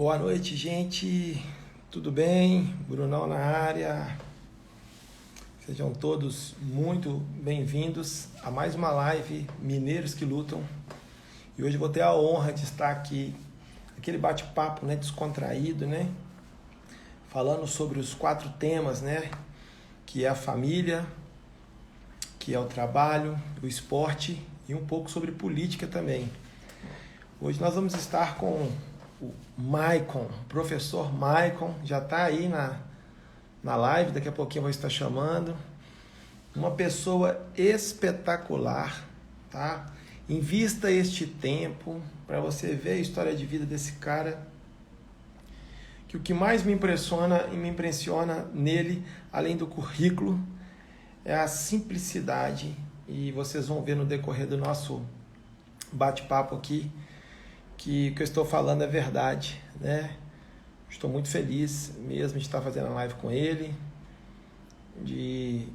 Boa noite, gente. Tudo bem? Brunão na área. Sejam todos muito bem-vindos a mais uma live Mineiros que Lutam. E hoje vou ter a honra de estar aqui, aquele bate-papo, né, descontraído, né? Falando sobre os 4 temas, né? Que é a família, que é o trabalho, o esporte e um pouco sobre política também. Hoje nós vamos estar com o Maicon, o professor Maicon, já está aí na live, daqui a pouquinho eu vou estar chamando. Uma pessoa espetacular, tá? Invista este tempo para você ver a história de vida desse cara, que o que mais me impressiona e me impressiona nele, além do currículo, é a simplicidade, e vocês vão ver no decorrer do nosso bate-papo aqui, que o que eu estou falando é verdade, né? Estou muito feliz mesmo de estar fazendo a live com ele, de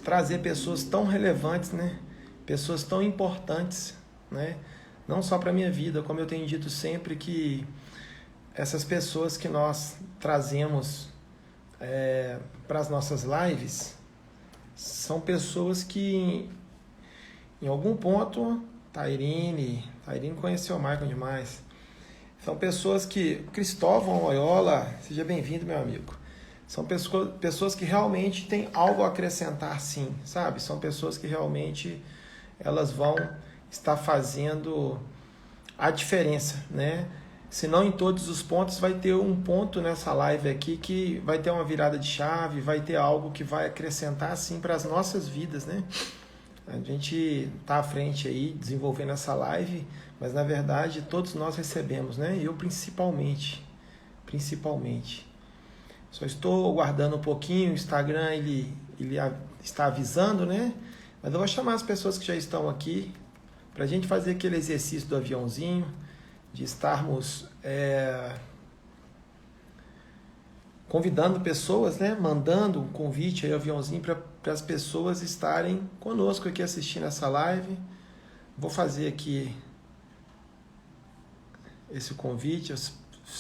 trazer pessoas tão relevantes, né? Pessoas tão importantes, né? Não só para a minha vida, como eu tenho dito sempre, que essas pessoas que nós trazemos para as nossas lives são pessoas que, em algum ponto, Tairine conheceu o Michael demais. São pessoas que... Cristóvão Loyola, seja bem-vindo, meu amigo. São pessoas que realmente têm algo a acrescentar, sim, sabe? São pessoas que realmente elas vão estar fazendo a diferença, né? Se não em todos os pontos, vai ter um ponto nessa live aqui que vai ter uma virada de chave, vai ter algo que vai acrescentar, sim, para as nossas vidas, né? A gente está à frente aí, desenvolvendo essa live, mas na verdade todos nós recebemos, né? Eu principalmente. Só estou guardando um pouquinho, o Instagram ele está avisando, né? Mas eu vou chamar as pessoas que já estão aqui para a gente fazer aquele exercício do aviãozinho, de estarmos convidando pessoas, né? Mandando um convite aí, aviãozinho, para as pessoas estarem conosco aqui assistindo essa live. Vou fazer aqui esse convite às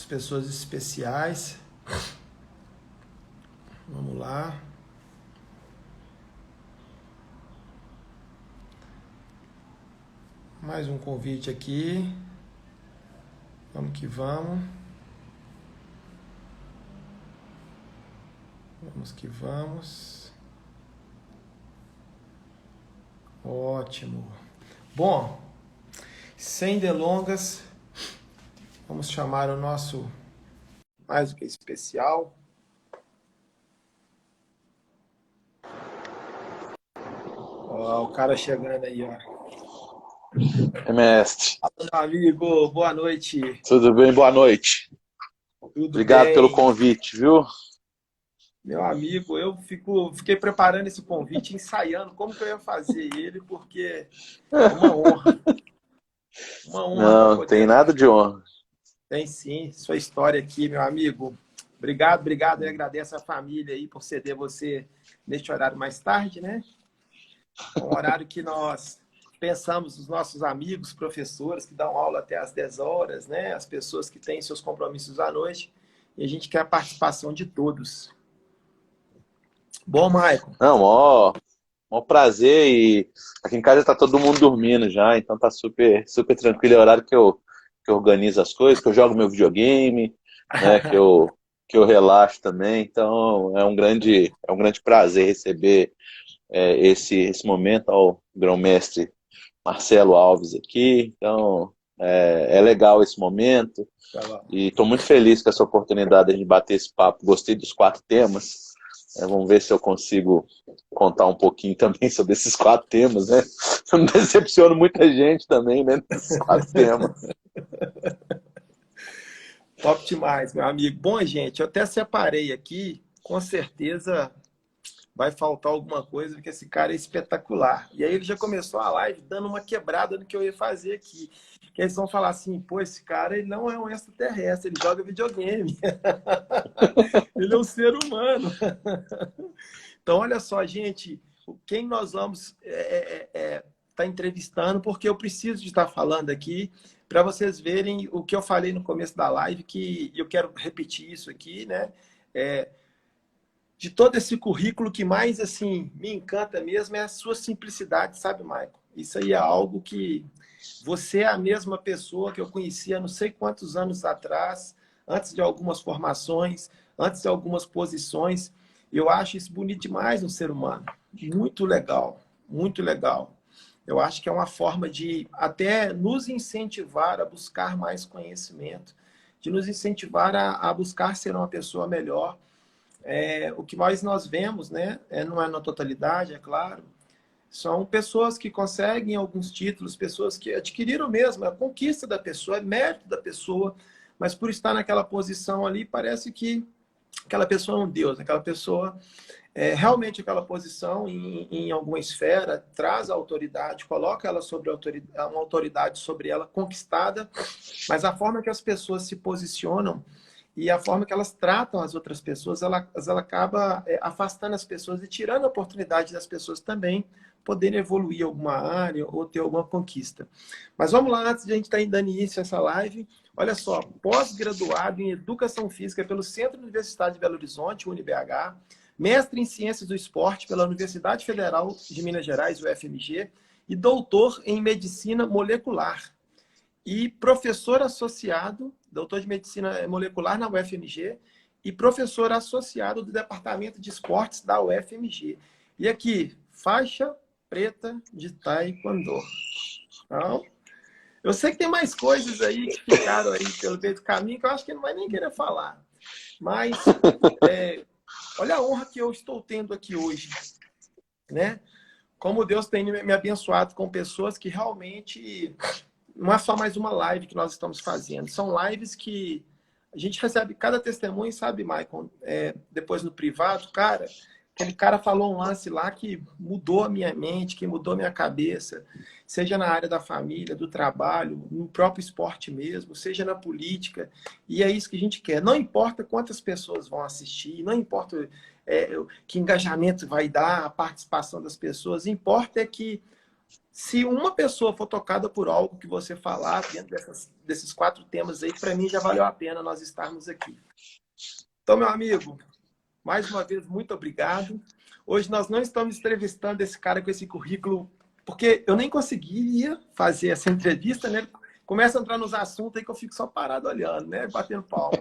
pessoas especiais. Vamos lá. Mais um convite aqui. Vamos que vamos. Vamos que vamos. Ótimo. Bom, sem delongas, vamos chamar o nosso mais do que especial. Ó, o cara chegando aí, ó. Mestre, Fala, meu amigo, boa noite. tudo bem? Boa noite. Tudo Obrigado pelo bem? convite, viu? Meu amigo, eu fiquei preparando esse convite, ensaiando como que eu ia fazer ele, porque é uma honra para Não, tem poder. nada de honra. Tem sim, sua história aqui, meu amigo. Obrigado. Eu agradeço a família aí por ceder você neste horário mais tarde, né? É um horário que nós pensamos os nossos amigos, professores que dão aula até às 10 horas, né? As pessoas que têm seus compromissos à noite. E a gente quer a participação de todos. Bom, Maicon. Não, mó prazer e aqui em casa tá todo mundo dormindo já, então tá super tranquilo. É o horário que eu organizo as coisas, que eu jogo meu videogame, né, que eu relaxo também. Então é um grande prazer receber esse momento ao grão-mestre Marcelo Alves aqui. Então é legal esse momento. Tá bom. E estou muito feliz com essa oportunidade de bater esse papo. Gostei dos 4 temas. Vamos ver se eu consigo contar um pouquinho também sobre esses 4 temas, né? Eu não decepciono muita gente também, né? Nesses 4 temas. Top demais, meu amigo. Bom, gente, eu até separei aqui, com certeza vai faltar alguma coisa, porque esse cara é espetacular. E aí ele já começou a live dando uma quebrada no que eu ia fazer aqui. Que eles vão falar assim, pô, esse cara ele não é um extraterrestre, ele joga videogame. Ele é um ser humano. Então, olha só, gente, quem nós vamos tá entrevistando, porque eu preciso de estar falando aqui para vocês verem o que eu falei no começo da live, que eu quero repetir isso aqui, né? É, de todo esse currículo, que mais assim me encanta mesmo é a sua simplicidade, sabe, Michael? Isso aí é algo que você é a mesma pessoa que eu conhecia não sei quantos anos atrás, antes de algumas formações, antes de algumas posições. Eu acho isso bonito demais no ser humano. Muito legal, muito legal. Eu acho que é uma forma de até nos incentivar a buscar mais conhecimento, de nos incentivar a buscar ser uma pessoa melhor. O que mais nós vemos, né, não é na totalidade, é claro, são pessoas que conseguem alguns títulos, pessoas que adquiriram mesmo, é a conquista da pessoa, é mérito da pessoa, mas por estar naquela posição ali, parece que aquela pessoa é um deus, aquela pessoa realmente aquela posição em alguma esfera traz a autoridade, coloca ela sobre uma autoridade sobre ela conquistada, mas a forma que as pessoas se posicionam e a forma que elas tratam as outras pessoas, ela acaba afastando as pessoas e tirando a oportunidade das pessoas também poderem evoluir em alguma área ou ter alguma conquista. Mas vamos lá, antes de a gente estar dando início a essa live, olha só, pós-graduado em Educação Física pelo Centro Universitário de Belo Horizonte, UniBH, mestre em Ciências do Esporte pela Universidade Federal de Minas Gerais, UFMG, e doutor em Medicina Molecular. E professor associado, doutor de Medicina Molecular na UFMG, e professor associado do Departamento de Esportes da UFMG. E aqui, faixa preta de Taekwondo. Então, eu sei que tem mais coisas aí que ficaram aí pelo meio do caminho que eu acho que não vai nem querer falar. Mas olha a honra que eu estou tendo aqui hoje, né? Como Deus tem me abençoado com pessoas que realmente não é só mais uma live que nós estamos fazendo, são lives que a gente recebe cada testemunho, sabe, Michael? Depois no privado, cara, aquele cara falou um lance lá que mudou a minha mente, que mudou a minha cabeça, seja na área da família, do trabalho, no próprio esporte mesmo, seja na política, e é isso que a gente quer. Não importa quantas pessoas vão assistir, não importa que engajamento vai dar, a participação das pessoas, importa é que se uma pessoa for tocada por algo que você falar dentro desses 4 temas aí, para mim já valeu a pena nós estarmos aqui. Então, meu amigo, mais uma vez, muito obrigado. Hoje nós não estamos entrevistando esse cara com esse currículo, porque eu nem conseguiria fazer essa entrevista, né? Começa a entrar nos assuntos aí que eu fico só parado olhando, né? Batendo palma.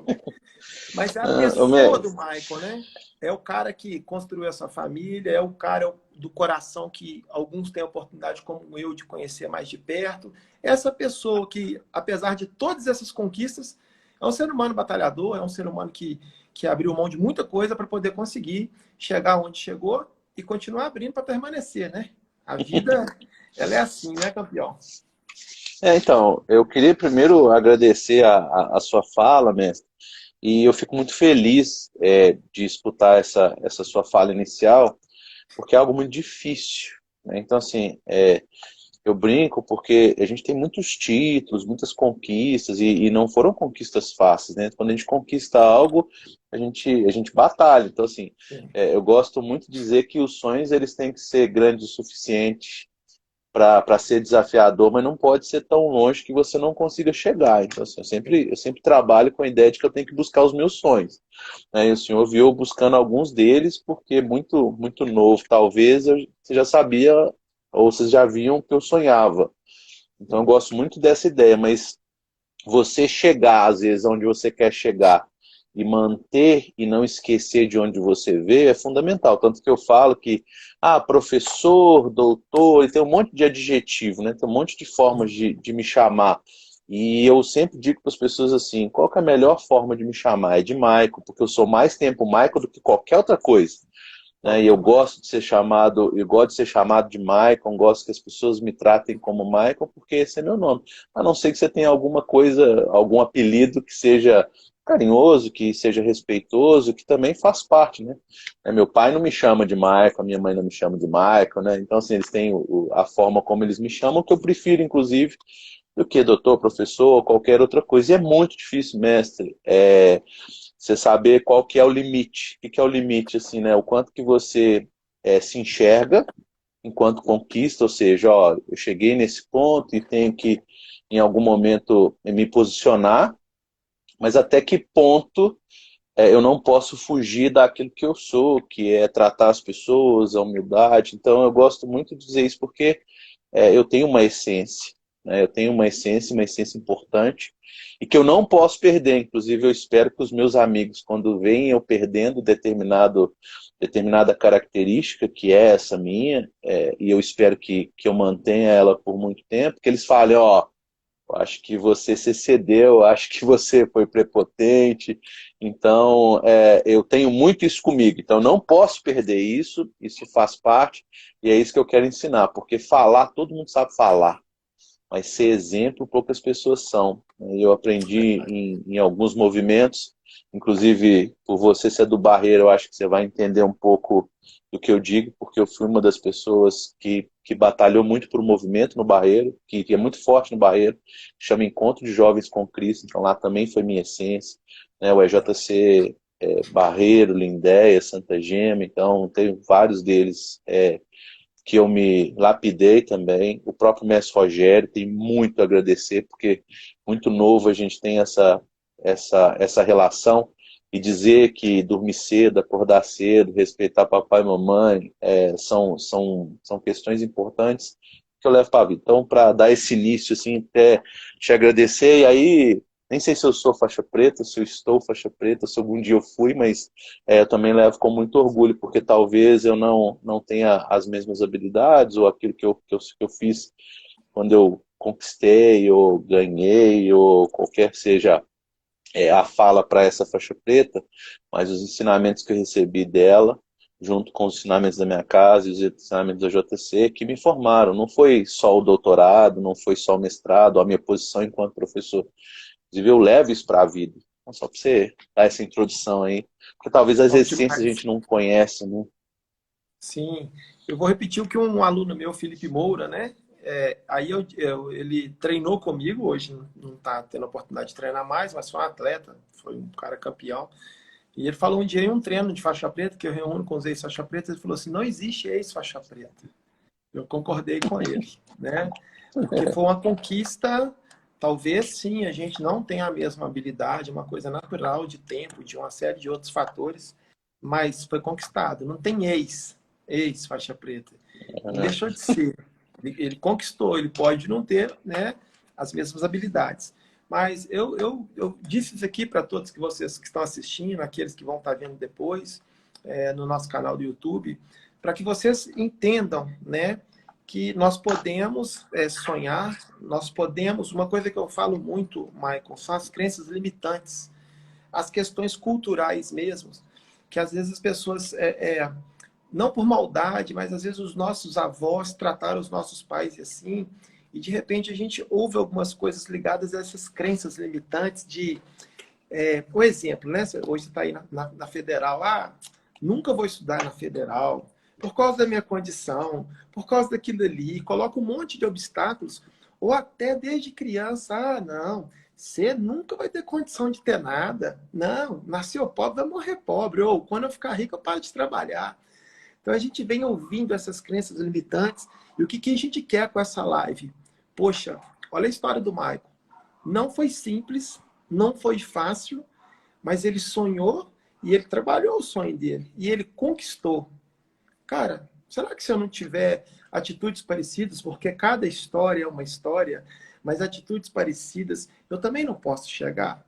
Mas é a pessoa do Michael, né? É o cara que construiu essa família, é o cara do coração que alguns têm a oportunidade, como eu, de conhecer mais de perto. Essa pessoa que, apesar de todas essas conquistas, é um ser humano batalhador, é um ser humano que abriu mão de muita coisa para poder conseguir chegar onde chegou e continuar abrindo para permanecer, né? A vida, ela é assim, né, campeão? Então, eu queria primeiro agradecer a sua fala, mestre, e eu fico muito feliz de escutar essa sua fala inicial, porque é algo muito difícil, né? Então, assim, eu brinco porque a gente tem muitos títulos, muitas conquistas, e não foram conquistas fáceis, né? Quando a gente conquista algo, a gente batalha. Então, assim, eu gosto muito de dizer que os sonhos eles têm que ser grandes o suficiente para ser desafiador, mas não pode ser tão longe que você não consiga chegar. Então, assim, eu sempre trabalho com a ideia de que eu tenho que buscar os meus sonhos, né? E o senhor viu buscando alguns deles, porque muito, muito novo, talvez, você já sabia, ou vocês já viam que eu sonhava. Então, eu gosto muito dessa ideia, mas você chegar, às vezes, onde você quer chegar, e manter e não esquecer de onde você veio é fundamental. Tanto que eu falo que, professor, doutor, e tem um monte de adjetivo, né? Tem um monte de formas de me chamar. E eu sempre digo para as pessoas assim, qual que é a melhor forma de me chamar? É de Michael, porque eu sou mais tempo Michael do que qualquer outra coisa. Né? E eu gosto de ser chamado, de Michael, gosto que as pessoas me tratem como Michael, porque esse é meu nome. A não ser que você tenha alguma coisa, algum apelido que seja carinhoso, que seja respeitoso, que também faz parte, né? Meu pai não me chama de Michael, a minha mãe não me chama de Michael, né? Então, assim, eles têm a forma como eles me chamam, que eu prefiro, inclusive, do que doutor, professor, ou qualquer outra coisa. E é muito difícil, mestre, você saber qual que é o limite. O que é o limite, assim, né? O quanto que você se enxerga enquanto conquista, ou seja, ó, eu cheguei nesse ponto e tenho que em algum momento, me posicionar, mas até que ponto eu não posso fugir daquilo que eu sou, que é tratar as pessoas, a humildade. Então, eu gosto muito de dizer isso porque eu tenho uma essência, né? Eu tenho uma essência importante, e que eu não posso perder. Inclusive, eu espero que os meus amigos, quando veem eu perdendo determinada característica, que é essa minha, e eu espero que eu mantenha ela por muito tempo, que eles falem, ó, eu acho que você se excedeu, acho que você foi prepotente. Então, eu tenho muito isso comigo. Então, não posso perder isso, isso faz parte, e é isso que eu quero ensinar, porque falar, todo mundo sabe falar, mas ser exemplo, poucas pessoas são. Eu aprendi em alguns movimentos, inclusive por você ser do Barreiro, eu acho que você vai entender um pouco do que eu digo, porque eu fui uma das pessoas que batalhou muito por um movimento no Barreiro, que é muito forte no Barreiro, que chama Encontro de Jovens com Cristo, então lá também foi minha essência, né? O EJC, Barreiro, Lindéia, Santa Gema, então tenho vários deles que eu me lapidei também. O próprio mestre Rogério tem muito a agradecer, porque muito novo a gente tem essa relação, e dizer que dormir cedo, acordar cedo, respeitar papai e mamãe, são questões importantes que eu levo para a vida. Então, para dar esse início, assim, até te agradecer, e aí, nem sei se eu sou faixa preta, se eu estou faixa preta, se algum dia eu fui, mas eu também levo com muito orgulho, porque talvez eu não tenha as mesmas habilidades, ou aquilo que eu fiz quando eu conquistei, ou ganhei, ou qualquer seja a fala para essa faixa preta, mas os ensinamentos que eu recebi dela, junto com os ensinamentos da minha casa e os ensinamentos da JC, que me formaram. Não foi só o doutorado, não foi só o mestrado, a minha posição enquanto professor. Inclusive, eu levo isso para a vida. Então, só para você dar essa introdução aí, porque talvez as Top essências a demais. gente não conhece, né? Sim, eu vou repetir o que um aluno meu, Felipe Moura, né? Aí ele treinou comigo, hoje não está tendo a oportunidade de treinar mais, mas foi um atleta, foi um cara campeão. E ele falou um dia em um treino de faixa preta, que eu reúno com os ex-faixa preta, ele falou assim, não existe ex-faixa preta. Eu concordei com ele, né? Porque foi uma conquista, talvez sim, a gente não tenha a mesma habilidade, uma coisa natural de tempo, de uma série de outros fatores, mas foi conquistado. Não tem ex-faixa preta. Não deixou de ser. Ele conquistou, ele pode não ter, né, as mesmas habilidades. Mas eu disse isso aqui para todos que vocês que estão assistindo, aqueles que vão estar vendo depois, no nosso canal do YouTube, para que vocês entendam, né, que nós podemos sonhar, nós podemos. Uma coisa que eu falo muito, Michael, são as crenças limitantes, as questões culturais mesmo, que às vezes as pessoas, não por maldade, mas às vezes os nossos avós trataram os nossos pais assim, e de repente a gente ouve algumas coisas ligadas a essas crenças limitantes de, por exemplo, né? Hoje você está aí na Federal, nunca vou estudar na Federal, por causa da minha condição, por causa daquilo ali, coloca um monte de obstáculos, ou até desde criança, não, você nunca vai ter condição de ter nada, não, nasceu pobre, vai morrer pobre, ou quando eu ficar rico eu paro de trabalhar. Então a gente vem ouvindo essas crenças limitantes, e o que a gente quer com essa live? Poxa, olha a história do Michael. Não foi simples, não foi fácil, mas ele sonhou e ele trabalhou o sonho dele. E ele conquistou. Cara, será que se eu não tiver atitudes parecidas, porque cada história é uma história, mas atitudes parecidas, eu também não posso chegar?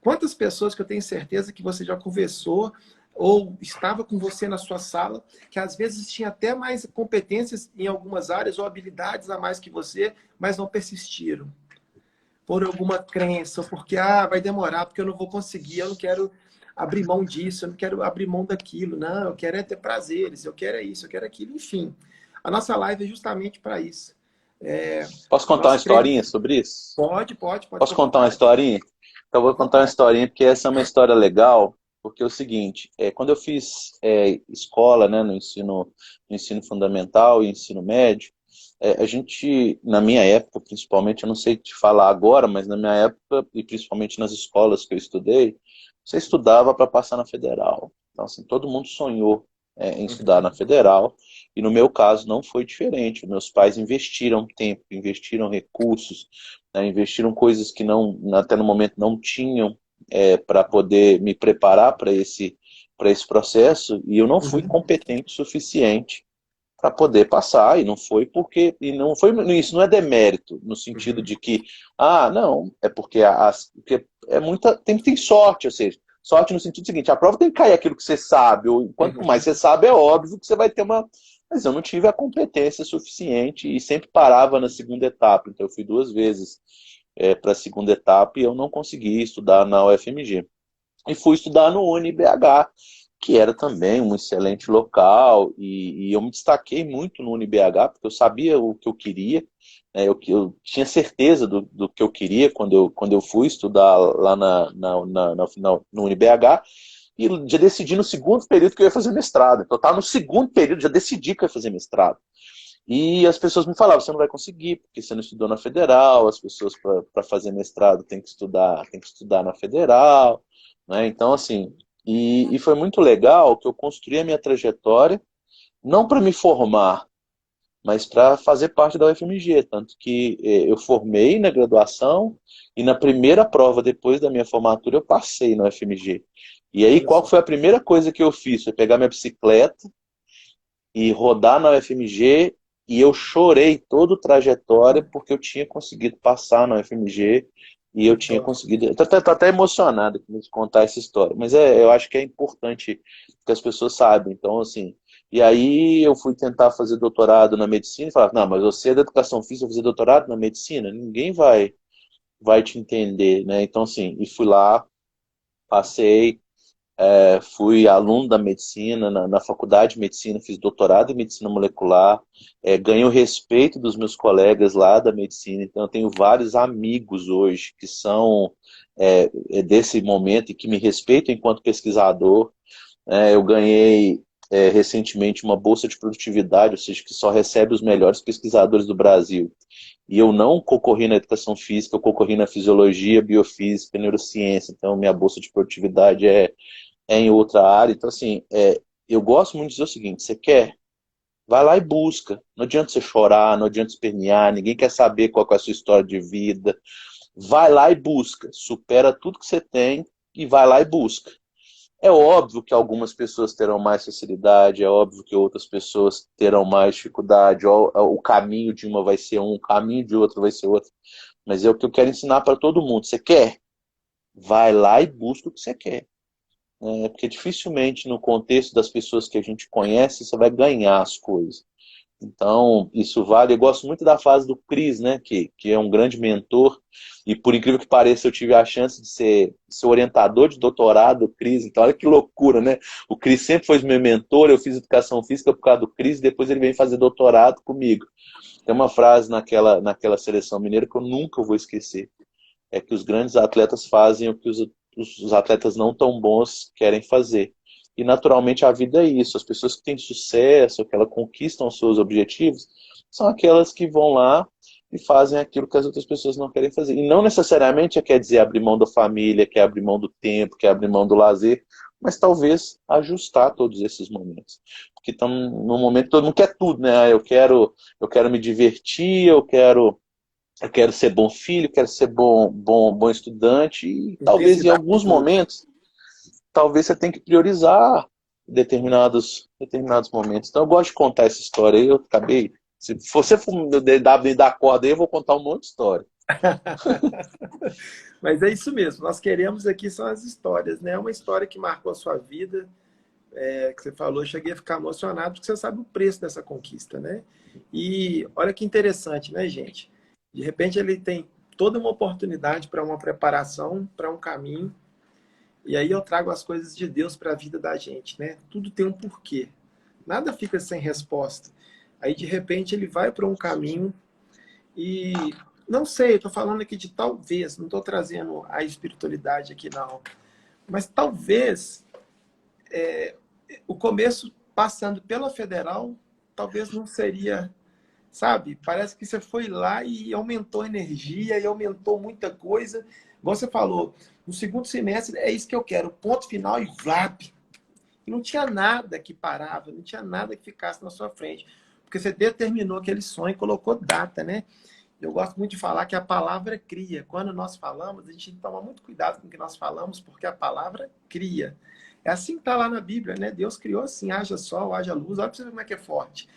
Quantas pessoas que eu tenho certeza que você já conversou ou estava com você na sua sala, que às vezes tinha até mais competências em algumas áreas ou habilidades a mais que você, mas não persistiram por alguma crença, ou porque vai demorar, porque eu não vou conseguir, eu não quero abrir mão disso, eu não quero abrir mão daquilo, não, eu quero ter prazeres, eu quero isso, eu quero aquilo, enfim. A nossa live é justamente para isso. Posso contar uma Nós cremos. historinha sobre isso? Pode, Posso ficar à contar uma vontade. historinha? Então, eu vou À contar uma vontade. historinha, porque essa é uma história legal, porque é o seguinte, quando eu fiz escola, né, no ensino fundamental e ensino médio, a gente, na minha época, principalmente, eu não sei te falar agora, mas na minha época, e principalmente nas escolas que eu estudei, você estudava para passar na federal. Então, assim, todo mundo sonhou em estudar na federal, e no meu caso não foi diferente. Meus pais investiram tempo, investiram recursos, né, investiram coisas que não, até no momento não tinham para poder me preparar para esse processo, e eu não fui Uhum. competente o suficiente para poder passar, e não foi porque, e não foi, isso não é demérito, no sentido Uhum. de que, não, é porque, porque é muita, tem sorte, ou seja, sorte no sentido seguinte, a prova tem que cair aquilo que você sabe, ou quanto mais Uhum. você sabe, é óbvio que você vai ter uma, mas eu não tive a competência suficiente e sempre parava na segunda etapa, então eu fui duas vezes para a segunda etapa e eu não consegui estudar na UFMG. E fui estudar no UniBH, que era também um excelente local, e eu me destaquei muito no UniBH, porque eu sabia o que eu queria, né, eu tinha certeza do que eu queria quando eu fui estudar lá no UniBH, e já decidi no segundo período que eu ia fazer mestrado. Então, eu estava no segundo período, já decidi que eu ia fazer mestrado. E as pessoas me falavam, você não vai conseguir, porque você não estudou na federal, as pessoas para fazer mestrado tem que estudar na federal, né? Então, assim, e foi muito legal que eu construí a minha trajetória, não para me formar, mas para fazer parte da UFMG, tanto que eu formei na graduação e na primeira prova depois da minha formatura eu passei na UFMG. E aí, Olha qual só. foi a primeira coisa que eu fiz? Foi pegar minha bicicleta e rodar na UFMG, e eu chorei toda a trajetória porque eu tinha conseguido passar na UFMG e eu Que tinha top. conseguido. Tô até emocionado de contar essa história, mas eu acho que é importante que as pessoas saibam. Então, assim, e aí eu fui tentar fazer doutorado na medicina e falar, não, mas você é da educação física, fazer doutorado na medicina? Ninguém vai te entender, né? Então, assim, e fui lá, passei, fui aluno da medicina, na faculdade de medicina, fiz doutorado em medicina molecular, ganhei o respeito dos meus colegas lá da medicina, então eu tenho vários amigos hoje que são desse momento e que me respeitam enquanto pesquisador. Eu ganhei recentemente uma bolsa de produtividade, ou seja, que só recebe os melhores pesquisadores do Brasil. E eu não concorri na educação física, eu concorri na fisiologia, biofísica, neurociência. Então, minha bolsa de produtividade em outra área. Então, assim, eu gosto muito de dizer o seguinte: você quer? Vai lá e busca. Não adianta você chorar, não adianta espernear, ninguém quer saber qual que é a sua história de vida. Vai lá e busca. Supera tudo que você tem e vai lá e busca. É óbvio que algumas pessoas terão mais facilidade, é óbvio que outras pessoas terão mais dificuldade, o caminho de uma vai ser um, o caminho de outra vai ser outro. Mas é o que eu quero ensinar para todo mundo. Você quer? Vai lá e busca o que você quer. Porque dificilmente no contexto das pessoas que a gente conhece você vai ganhar as coisas. Então, isso vale. Eu gosto muito da fase do Cris, né, que é um grande mentor, e por incrível que pareça, eu tive a chance de ser orientador de doutorado do Cris, então olha que loucura, né? O Cris sempre foi meu mentor, eu fiz educação física por causa do Cris, depois ele veio fazer doutorado comigo. Tem uma frase naquela seleção mineira que eu nunca vou esquecer, é que os grandes atletas fazem o que os atletas não tão bons querem fazer. E naturalmente a vida é isso. As pessoas que têm sucesso, que elas conquistam os seus objetivos, são aquelas que vão lá e fazem aquilo que as outras pessoas não querem fazer. E não necessariamente quer dizer abrir mão da família, quer abrir mão do tempo, quer abrir mão do lazer, mas talvez ajustar todos esses momentos. Porque estão no momento todo mundo quer tudo, né? Eu quero me divertir, eu quero ser bom filho, quero ser bom estudante, e talvez em Intensidade em alguns tudo. momentos, talvez você tenha que priorizar determinados momentos. Então eu gosto de contar essa história aí, eu acabei. Se você for me dar corda aí, eu vou contar um monte de história. Mas é isso mesmo. Nós queremos aqui são as histórias, né? Uma história que marcou a sua vida, que você falou, eu cheguei a ficar emocionado porque você sabe o preço dessa conquista, né? E olha que interessante, né, gente? De repente ele tem toda uma oportunidade para uma preparação, para um caminho. E aí eu trago as coisas de Deus para a vida da gente, né? Tudo tem um porquê. Nada fica sem resposta. Aí de repente ele vai para um caminho e não sei, eu estou falando aqui de talvez, não estou trazendo a espiritualidade aqui não, mas talvez o começo passando pela federal, talvez não seria, sabe? Parece que você foi lá e aumentou a energia e aumentou muita coisa. Você falou, no segundo semestre é isso que eu quero, ponto final e VLAP. E não tinha nada que parava, não tinha nada que ficasse na sua frente. Porque você determinou aquele sonho e colocou data, né? Eu gosto muito de falar que a palavra cria. Quando nós falamos, a gente tem que tomar muito cuidado com o que nós falamos, porque a palavra cria. É assim que está lá na Bíblia, né? Deus criou assim, haja sol, haja luz. Olha para você ver como é que é forte.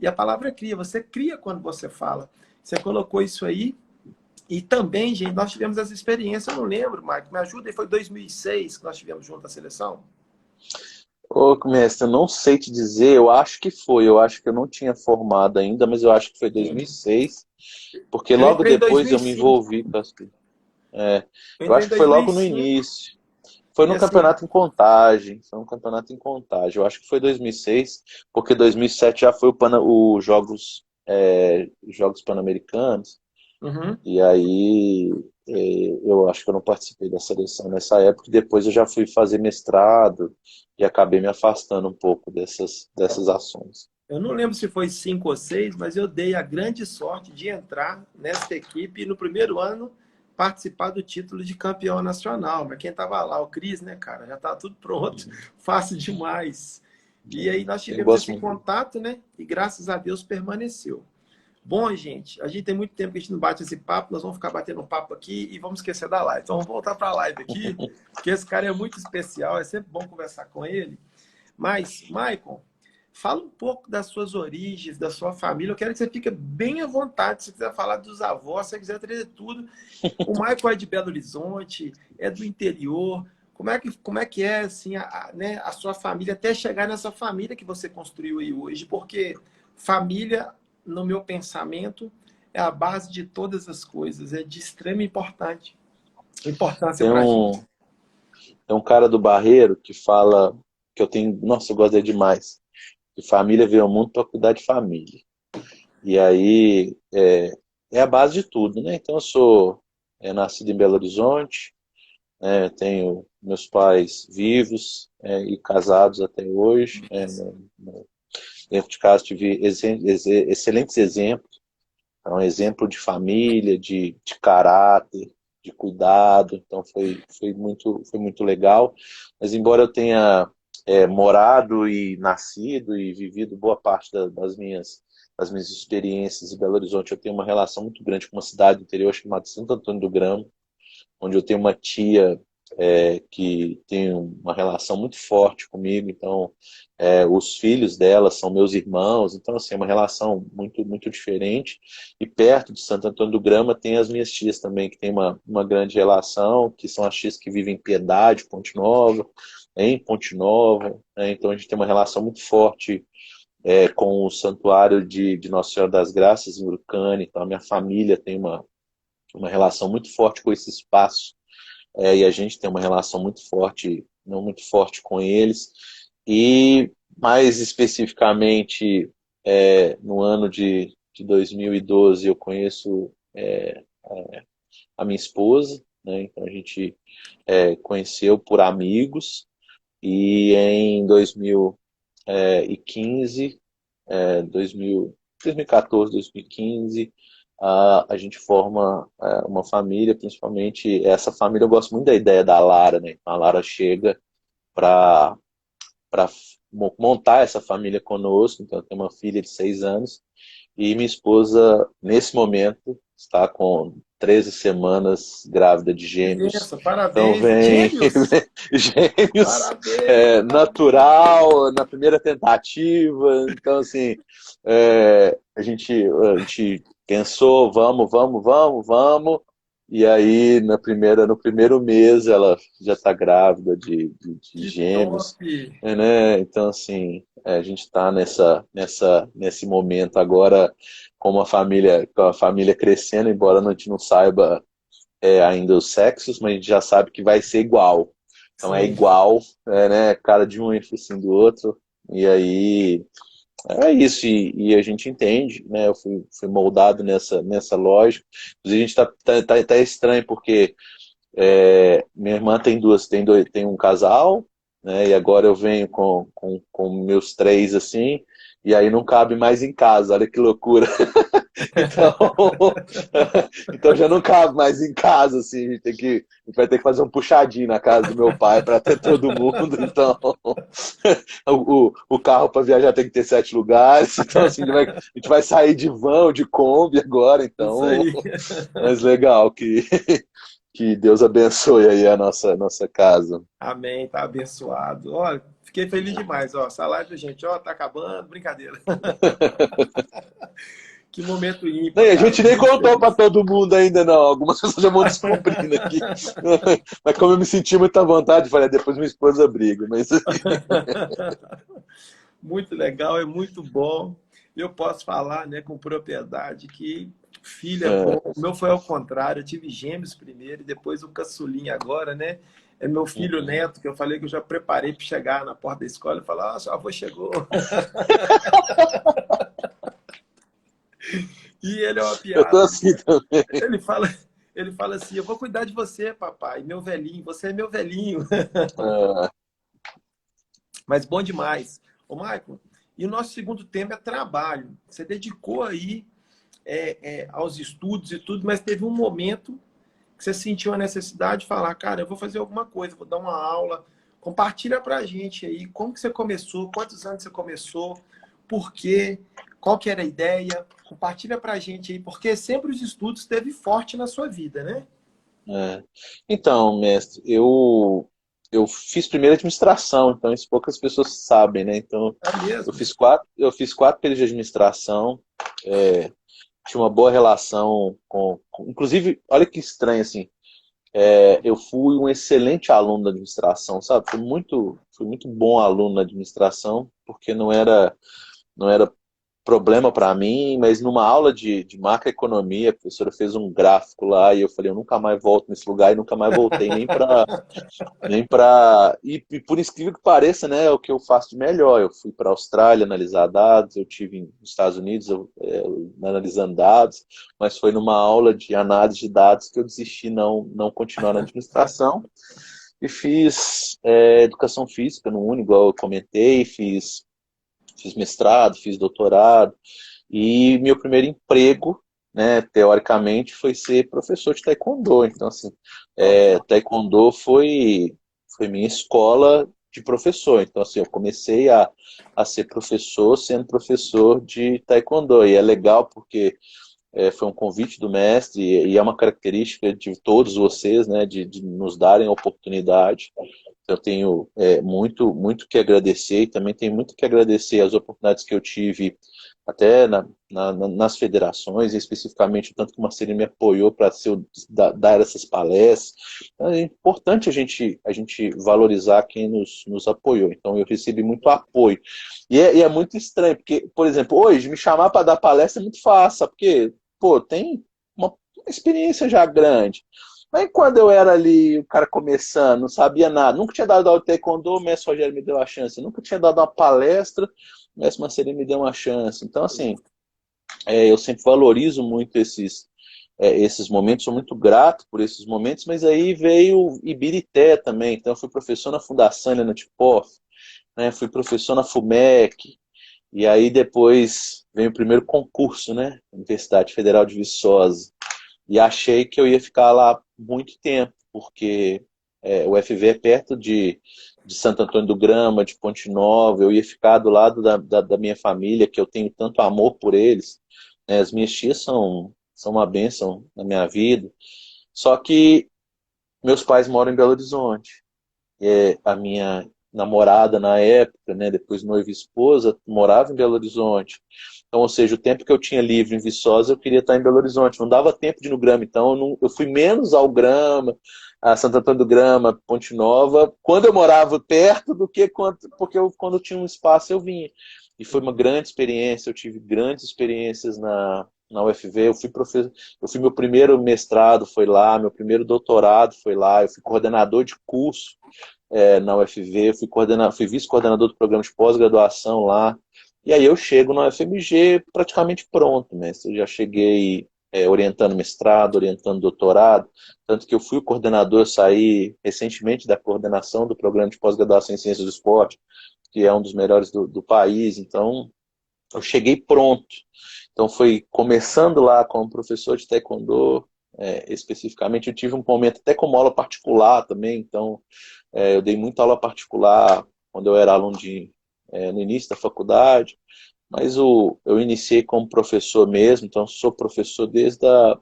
E a palavra cria. Você cria quando você fala. Você colocou isso aí. E também, gente, nós tivemos essa experiência. Eu não lembro, Marco, me ajuda. Foi 2006 que nós tivemos junto a seleção? Ô, mestre, eu não sei te dizer, eu acho que foi, eu acho que eu não tinha formado ainda, mas eu acho que foi Sim. 2006, porque Eu logo entrei em depois eu me 2005. envolvi com as... É, Eu eu entrei acho em que foi logo no 2005 início. Foi e no assim, campeonato em Contagem, foi um campeonato em Contagem. Eu acho que foi 2006, porque 2007 já foi o Jogos Pan-Americanos. uhum. E aí eu acho que eu não participei da seleção nessa época. Depois eu já fui fazer mestrado e acabei me afastando um pouco dessas ações. Eu não lembro se foi 5 ou 6, mas eu dei a grande sorte de entrar nesta equipe e no primeiro ano participar do título de campeão nacional. Mas quem estava lá, o Cris, né, cara? Já estava tudo pronto, fácil demais. E aí nós Eu tivemos gosto esse muito. contato, né? E graças a Deus permaneceu. Bom, gente, a gente tem muito tempo que a gente não bate esse papo, nós vamos ficar batendo um papo aqui e vamos esquecer da live. Então vamos voltar para a live aqui, porque esse cara é muito especial, é sempre bom conversar com ele. Mas, Maicon, fala um pouco das suas origens, da sua família. Eu quero que você fique bem à vontade. Se você quiser falar dos avós, se você quiser trazer tudo. O Maicon é de Belo Horizonte, é do interior. Como é que é assim, né, a sua família até chegar nessa família que você construiu aí hoje? Porque família, no meu pensamento, é a base de todas as coisas. É de extrema importância Tem para a um, gente. tem um cara do Barreiro que fala que eu tenho. Nossa, eu gosto dele demais. Que família veio ao mundo para cuidar de família. E aí é a base de tudo, né? Então eu sou nascido em Belo Horizonte, né? Tenho meus pais vivos e casados até hoje. Dentro de casa tive excelentes exemplos. É um exemplo de família, de caráter, de cuidado. Então foi muito legal. Mas embora eu tenha morado e nascido e vivido boa parte das minhas experiências em Belo Horizonte, eu tenho uma relação muito grande com uma cidade do interior chamada Santo Antônio do Grama, onde eu tenho uma tia que tem uma relação muito forte comigo, então os filhos dela são meus irmãos, então assim, é uma relação muito, muito diferente. E perto de Santo Antônio do Grama tem as minhas tias também, que tem uma grande relação, que são as tias que vivem em Piedade, Ponte Nova, em Ponte Nova, né? Então a gente tem uma relação muito forte com o Santuário de Nossa Senhora das Graças em Urucânia, então a minha família tem uma relação muito forte com esse espaço e a gente tem uma relação muito forte, não muito forte com eles. E mais especificamente, no ano de 2012, eu conheço a minha esposa, né? Então a gente conheceu por amigos, e em 2015, 2014, 2015, a gente forma uma família, principalmente essa família. Eu gosto muito da ideia da Lara, né? A Lara chega para montar essa família conosco. Então, eu tenho uma filha de 6 anos e minha esposa, nesse momento, está com 13 semanas grávida de Que gêmeos. benção, Então parabéns. vem Gêmeos! gêmeos Parabéns, parabéns. natural, na primeira tentativa. Então, assim, a gente pensou, vamos, vamos, vamos, vamos. E aí, no primeiro mês, ela já está grávida de Que top! gêmeos. Né? Então, assim, a gente está nesse momento agora com a família crescendo, embora a gente não saiba ainda os sexos, mas a gente já sabe que vai ser igual. Então é Sim. igual, né? Cara de um e focinho do outro. E aí é isso, e a gente entende, né? Eu fui moldado nessa lógica. Inclusive, a gente tá estranho, porque minha irmã tem um casal, né? E agora eu venho com meus três assim, e aí não cabe mais em casa, olha que loucura. Então, então já não cabe mais em casa, assim, a gente vai ter que fazer um puxadinho na casa do meu pai para ter todo mundo. Então, o carro para viajar tem que ter 7 lugares. Então, assim, a gente vai sair de van ou de Kombi agora. Isso Então, aí. mas legal que Deus abençoe aí a nossa casa. Amém, tá abençoado. Ó, fiquei feliz demais, ó. Essa live, gente, ó, tá acabando, brincadeira. Que momento Não, ímpar, e a cara. gente nem Muito contou para feliz. todo mundo ainda, não. Algumas pessoas já vão descobrindo aqui. Mas como eu me senti muito à vontade, falei, depois minha esposa briga. Mas Muito legal, é muito bom. Eu posso falar, né, com propriedade que filho é bom. O meu foi ao contrário, eu tive gêmeos primeiro e depois o caçulinha agora, né? É meu filho Uhum. neto, que eu falei que eu já preparei para chegar na porta da escola e falar, ah, seu avô chegou. E ele é uma Eu tô piada. assim também. Ele fala, ele fala assim, eu vou cuidar de você, papai, meu velhinho, você é meu velhinho. Ah, Mas bom demais. Ô, Michael, e o nosso segundo tema é trabalho. Você dedicou aí aos estudos e tudo, mas teve um momento que você sentiu a necessidade de falar, cara, eu vou fazer alguma coisa, vou dar uma aula. Compartilha pra gente aí como que você começou, quantos anos você começou, por quê, qual que era a ideia. Compartilha pra gente aí, porque sempre os estudos esteve forte na sua vida, né? é. Então, mestre, eu fiz primeiro administração, então isso poucas pessoas sabem, né? Então, É eu mesmo? fiz 4 períodos de administração, tinha uma boa relação inclusive, olha que estranho, assim, eu fui um excelente aluno da administração, sabe? Fui muito bom aluno na administração, porque não era problema para mim, mas numa aula de macroeconomia, a professora fez um gráfico lá e eu falei, eu nunca mais volto nesse lugar e nunca mais voltei nem para. E por incrível que pareça, né, é o que eu faço de melhor. Eu fui para a Austrália analisar dados, eu tive nos Estados Unidos analisando dados, mas foi numa aula de análise de dados que eu desisti, não continuar na administração e fiz educação física no Uni, igual eu comentei, fiz mestrado, fiz doutorado e meu primeiro emprego, né, teoricamente, foi ser professor de taekwondo. Então, assim, Ó, taekwondo foi minha escola de professor. Então, assim, eu comecei a ser professor sendo professor de taekwondo. E é legal porque foi um convite do mestre e é uma característica de todos vocês, né, de nos darem a oportunidade. Eu tenho muito que agradecer e também tenho muito que agradecer as oportunidades que eu tive até nas federações, e especificamente o tanto que o Marcelo me apoiou para dar essas palestras. Então, é importante a gente valorizar quem nos apoiou. Então eu recebi muito apoio. E é muito estranho, porque, por exemplo, hoje me chamar para dar palestra é muito fácil, sabe? Porque, pô, tem uma experiência já grande. Mas quando eu era ali, o cara começando, não sabia nada, nunca tinha dado aula de taekwondo, o mestre Rogério me deu a chance, nunca tinha dado uma palestra, o mestre Marcelino me deu uma chance. Então, assim, eu sempre valorizo muito esses momentos, sou muito grato por esses momentos, mas aí veio o Ibirité também, então eu fui professor na Fundação Helena Tipoff, né, fui professor na FUMEC, e aí depois veio o primeiro concurso, né, Universidade Federal de Viçosa, e achei que eu ia ficar lá muito tempo, porque o FV é perto de Santo Antônio do Grama, de Ponte Nova, eu ia ficar do lado da minha família, que eu tenho tanto amor por eles. Né? As minhas tias são uma bênção na minha vida. Só que meus pais moram em Belo Horizonte. A minha namorada na época, né, depois noiva e esposa, morava em Belo Horizonte. Então, ou seja, o tempo que eu tinha livre em Viçosa, eu queria estar em Belo Horizonte. Não dava tempo de ir no Grama, então eu fui menos ao Grama, a Santo Antônio do Grama, Ponte Nova, quando eu morava perto do que porque quando eu tinha um espaço eu vinha. E foi uma grande experiência, eu tive grandes experiências na UFV, eu fui meu primeiro mestrado foi lá, meu primeiro doutorado foi lá, eu fui coordenador de curso na UFV, fui vice-coordenador do programa de pós-graduação lá. E aí eu chego na UFMG praticamente pronto, né? Eu já cheguei orientando mestrado, orientando doutorado, tanto que eu fui o coordenador, saí recentemente da coordenação do programa de pós-graduação em Ciências do Esporte, que é um dos melhores do país, então eu cheguei pronto. Então foi começando lá como professor de taekwondo, especificamente. Eu tive um momento até como aula particular também, então eu dei muita aula particular quando eu era aluno no início da faculdade, mas eu iniciei como professor mesmo, então sou professor desde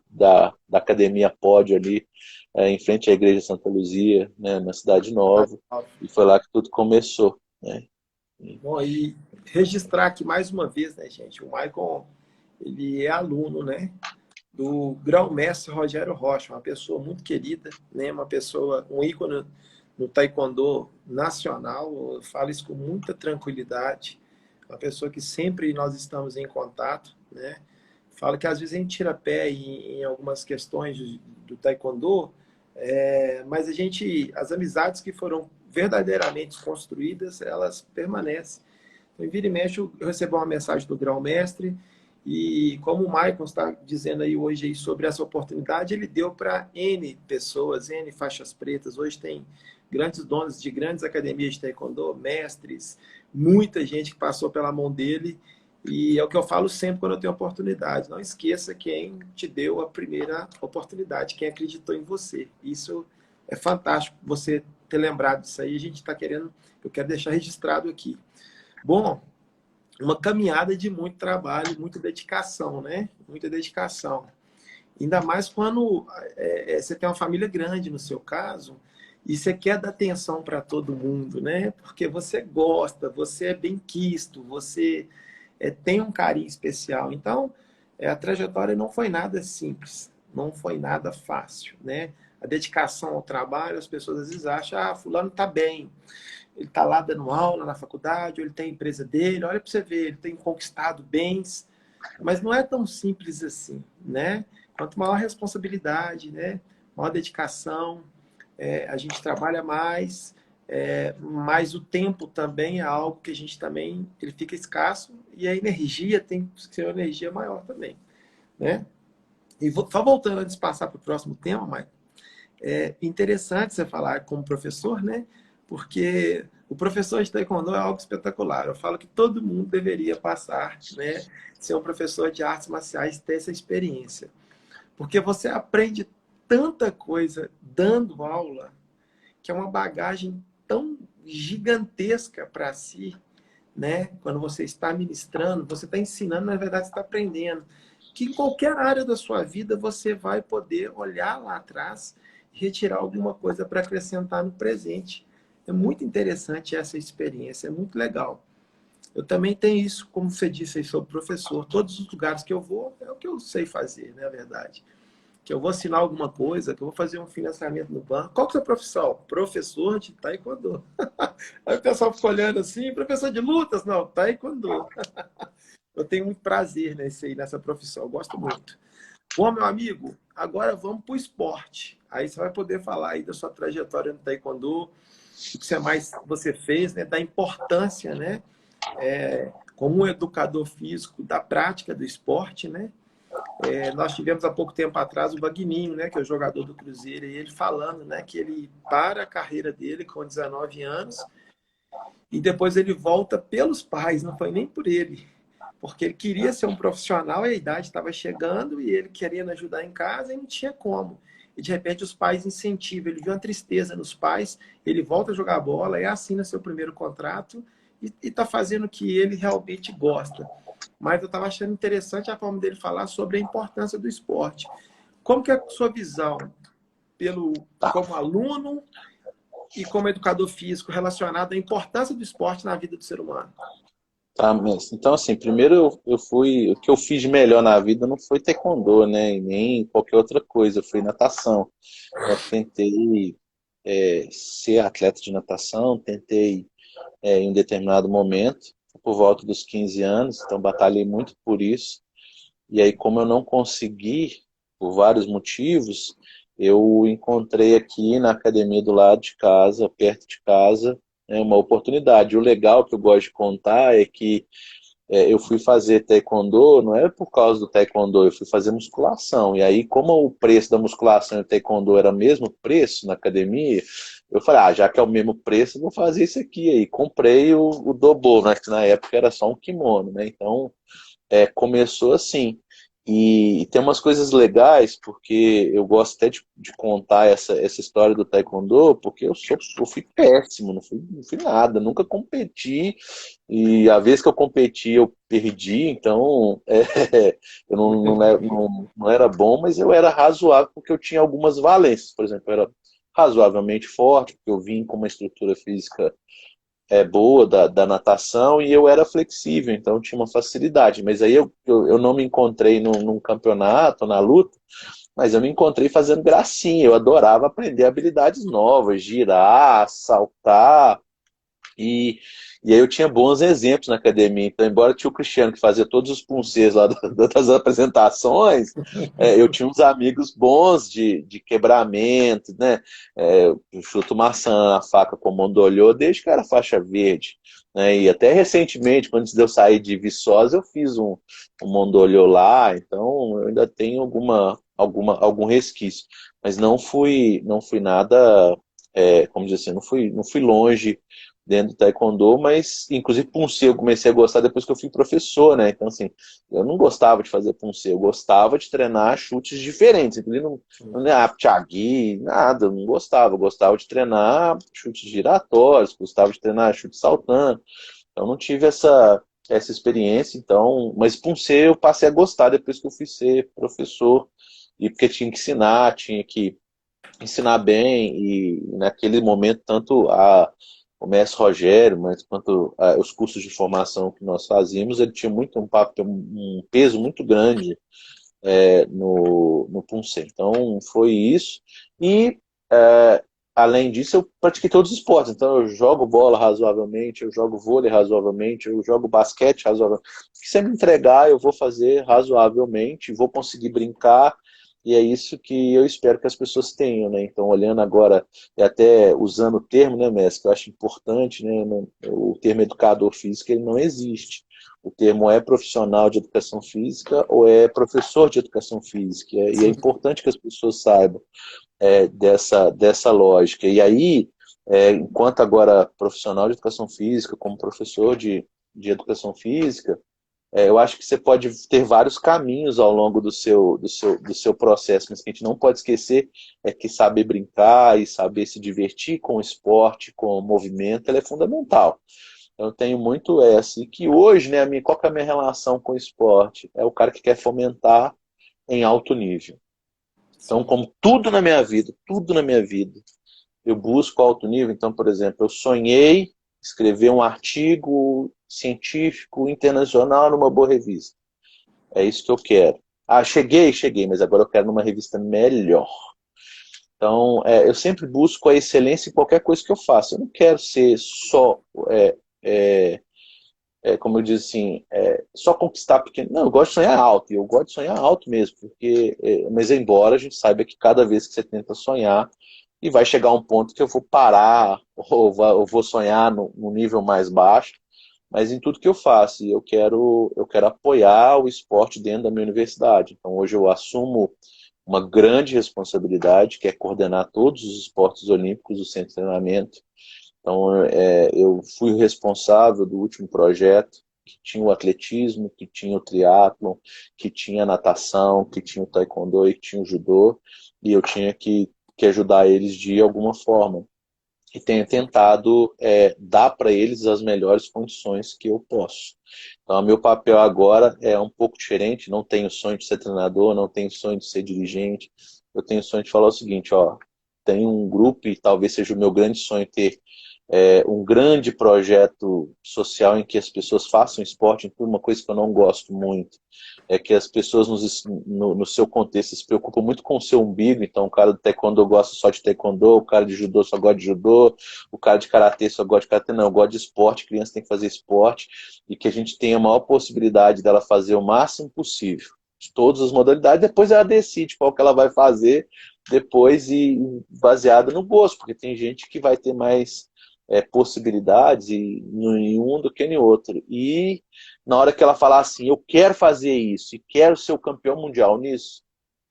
da Academia Pódio ali, em frente à Igreja Santa Luzia, né, na Cidade Nova, e foi lá que tudo começou, né? Bom, e registrar aqui mais uma vez, né, gente? O Maicon, ele é aluno, né, do grão-mestre Rogério Rocha, uma pessoa muito querida, né, uma pessoa, um ícone no taekwondo nacional. Eu falo isso com muita tranquilidade. Uma pessoa que sempre nós estamos em contato, né? Falo que às vezes a gente tira pé em algumas questões do taekwondo, mas as amizades que foram verdadeiramente construídas, elas permanecem. Então, vira e mexe, eu recebo uma mensagem do grão-mestre, e como o Maicon está dizendo aí hoje aí sobre essa oportunidade, ele deu para N pessoas, N faixas pretas. Hoje tem grandes donos de grandes academias de taekwondo, mestres, muita gente que passou pela mão dele. E é o que eu falo sempre quando eu tenho oportunidade. Não esqueça quem te deu a primeira oportunidade, quem acreditou em você. Isso é fantástico, você ter lembrado disso aí. A gente está querendo, eu quero deixar registrado aqui. Bom, uma caminhada de muito trabalho, muita dedicação, né? Muita dedicação. Ainda mais quando você tem uma família grande, no seu caso, e você quer dar atenção para todo mundo, né? Porque você gosta, você é bem-quisto, você tem um carinho especial. Então, a trajetória não foi nada simples, não foi nada fácil, né? A dedicação ao trabalho, as pessoas às vezes acham, fulano está bem, ele está lá dando aula na faculdade, ou ele tem a empresa dele, olha para você ver, ele tem conquistado bens, mas não é tão simples assim, né? Quanto maior a responsabilidade, né? Maior dedicação, a gente trabalha mais, mas o tempo também é algo que a gente também, ele fica escasso, e a energia tem que ser uma energia maior também, né? E só voltando antes de passar para o próximo tema, Maicon, é interessante você falar como professor, né? Porque o professor de taekwondo é algo espetacular. Eu falo que todo mundo deveria passar, né? Ser um professor de artes marciais, ter essa experiência. Porque você aprende tanta coisa dando aula, que é uma bagagem tão gigantesca para si, né? Quando você está ministrando, você está ensinando, na verdade, você está aprendendo. Que em qualquer área da sua vida você vai poder olhar lá atrás e retirar alguma coisa para acrescentar no presente. É muito interessante essa experiência, é muito legal. Eu também tenho isso, como você disse aí sobre professor. Todos os lugares que eu vou, é o que eu sei fazer, não é verdade? Que eu vou assinar alguma coisa, que eu vou fazer um financiamento no banco. Qual que é a sua profissão? Professor de taekwondo. Aí o pessoal fica olhando assim, professor de lutas? Não, taekwondo. Eu tenho muito prazer nessa profissão, eu gosto muito. Bom, meu amigo, agora vamos para o esporte. Aí você vai poder falar aí da sua trajetória no taekwondo, o que você fez, né, da importância, né, como um educador físico da prática do esporte, né? Nós tivemos há pouco tempo atrás o Vagninho, né, que é o jogador do Cruzeiro, e ele falando, né, que ele para a carreira dele com 19 anos e depois ele volta pelos pais, não foi nem por ele, porque ele queria ser um profissional, a idade estava chegando e ele querendo ajudar em casa e não tinha como. E de repente os pais incentivam, ele viu uma tristeza nos pais, ele volta a jogar bola e assina seu primeiro contrato e está fazendo o que ele realmente gosta. Mas eu estava achando interessante a forma dele falar sobre a importância do esporte. Como que é a sua visão como aluno e como educador físico relacionado à importância do esporte na vida do ser humano? Tá, mas, então, assim, primeiro eu fui. O que eu fiz de melhor na vida não foi taekwondo, né? E nem qualquer outra coisa, foi natação. Eu tentei ser atleta de natação, tentei em um determinado momento, por volta dos 15 anos, então batalhei muito por isso. E aí, como eu não consegui, por vários motivos, eu encontrei aqui na academia do lado de casa, perto de casa, uma oportunidade. O legal que eu gosto de contar é que eu fui fazer taekwondo, não é por causa do taekwondo, eu fui fazer musculação. E aí, como o preço da musculação e o taekwondo era o mesmo preço na academia, eu falei, já que é o mesmo preço, eu vou fazer isso aqui. Aí comprei o dobo, né, que na época era só um kimono, né? Então, começou assim. E tem umas coisas legais, porque eu gosto até de contar essa história do Taekwondo, porque eu fui péssimo, não fui nada, nunca competi, e a vez que eu competi eu perdi, então eu não era bom, mas eu era razoável, porque eu tinha algumas valências. Por exemplo, eu era razoavelmente forte, porque eu vim com uma estrutura física boa da natação, e eu era flexível, então tinha uma facilidade. Mas aí eu não me encontrei num campeonato, na luta, mas eu me encontrei fazendo gracinha. Eu adorava aprender habilidades novas, girar, saltar, e, e aí eu tinha bons exemplos na academia. Então, embora tinha o Cristiano que fazia todos os punce's lá das apresentações, eu tinha uns amigos bons de quebramento, né? Eu chuto maçã, a faca com mondolho, desde que eu era faixa verde. Né? E até recentemente, quando antes de eu sair de Viçosa, eu fiz um mondolho lá, então eu ainda tenho algum resquício. Mas não fui nada, como dizer assim, não fui longe dentro do taekwondo, mas inclusive punce eu comecei a gostar depois que eu fui professor, né? Então, assim, eu não gostava de fazer punce, eu gostava de treinar chutes diferentes, inclusive não é aptiagui, nada, eu não gostava. Eu gostava de treinar chutes giratórios, gostava de treinar chutes saltando. Então, não tive essa experiência, então, mas punce eu passei a gostar depois que eu fui ser professor, e porque tinha que ensinar, tinha que ensinar bem, e naquele momento tanto o mestre Rogério, mas quanto os cursos de formação que nós fazíamos, ele tinha muito um peso muito grande no Punce. Então foi isso, e é, além disso eu pratiquei todos os esportes. Então eu jogo bola razoavelmente, eu jogo vôlei razoavelmente, eu jogo basquete razoavelmente. Se me entregar, eu vou fazer razoavelmente, vou conseguir brincar, e é isso que eu espero que as pessoas tenham, né? Então, olhando agora, e até usando o termo, né, mestre, que eu acho importante, né? O termo educador físico, ele não existe. O termo é profissional de educação física ou é professor de educação física. E é importante que as pessoas saibam dessa lógica. E aí, enquanto agora profissional de educação física, como professor de educação física, eu acho que você pode ter vários caminhos ao longo do seu processo, mas o que a gente não pode esquecer é que saber brincar e saber se divertir com o esporte, com o movimento, ela é fundamental. Eu tenho muito essa. E que hoje, né, qual que é a minha relação com o esporte? É o cara que quer fomentar em alto nível. Então, Sim. como tudo na minha vida, eu busco alto nível. Então, por exemplo, eu sonhei escrever um artigo científico internacional numa boa revista. É isso que eu quero. Ah, cheguei, mas agora eu quero numa revista melhor. Então, eu sempre busco a excelência em qualquer coisa que eu faça. Eu não quero ser só, é, é, como eu disse assim, só conquistar pequeno. Não, eu gosto de sonhar alto, e eu gosto de sonhar alto mesmo, porque, mas embora a gente saiba que cada vez que você tenta sonhar, e vai chegar um ponto que eu vou parar, ou vou sonhar no nível mais baixo, mas em tudo que eu faço, e eu quero apoiar o esporte dentro da minha universidade. Então hoje eu assumo uma grande responsabilidade, que é coordenar todos os esportes olímpicos do centro de treinamento. Então, eu fui o responsável do último projeto, que tinha o atletismo, que tinha o triatlon, que tinha a natação, que tinha o taekwondo e que tinha o judô, e eu tinha que ajudar eles de alguma forma. E tenho tentado dar para eles as melhores condições que eu posso. Então, meu papel agora é um pouco diferente. Não tenho sonho de ser treinador, não tenho sonho de ser dirigente. Eu tenho sonho de falar o seguinte, ó, tem um grupo, e talvez seja o meu grande sonho ter um grande projeto social em que as pessoas façam esporte. Uma coisa que eu não gosto muito é que as pessoas no seu contexto se preocupam muito com o seu umbigo. Então o cara do taekwondo gosta só de taekwondo, o cara de judô só gosta de judô, o cara de karatê só gosta de karatê. Não, eu gosto de esporte, criança tem que fazer esporte, e que a gente tenha a maior possibilidade dela fazer o máximo possível de todas as modalidades. Depois ela decide qual que ela vai fazer depois, e baseada no gosto, porque tem gente que vai ter mais possibilidades em um do que em outro. E na hora que ela falar assim, eu quero fazer isso e quero ser o campeão mundial nisso,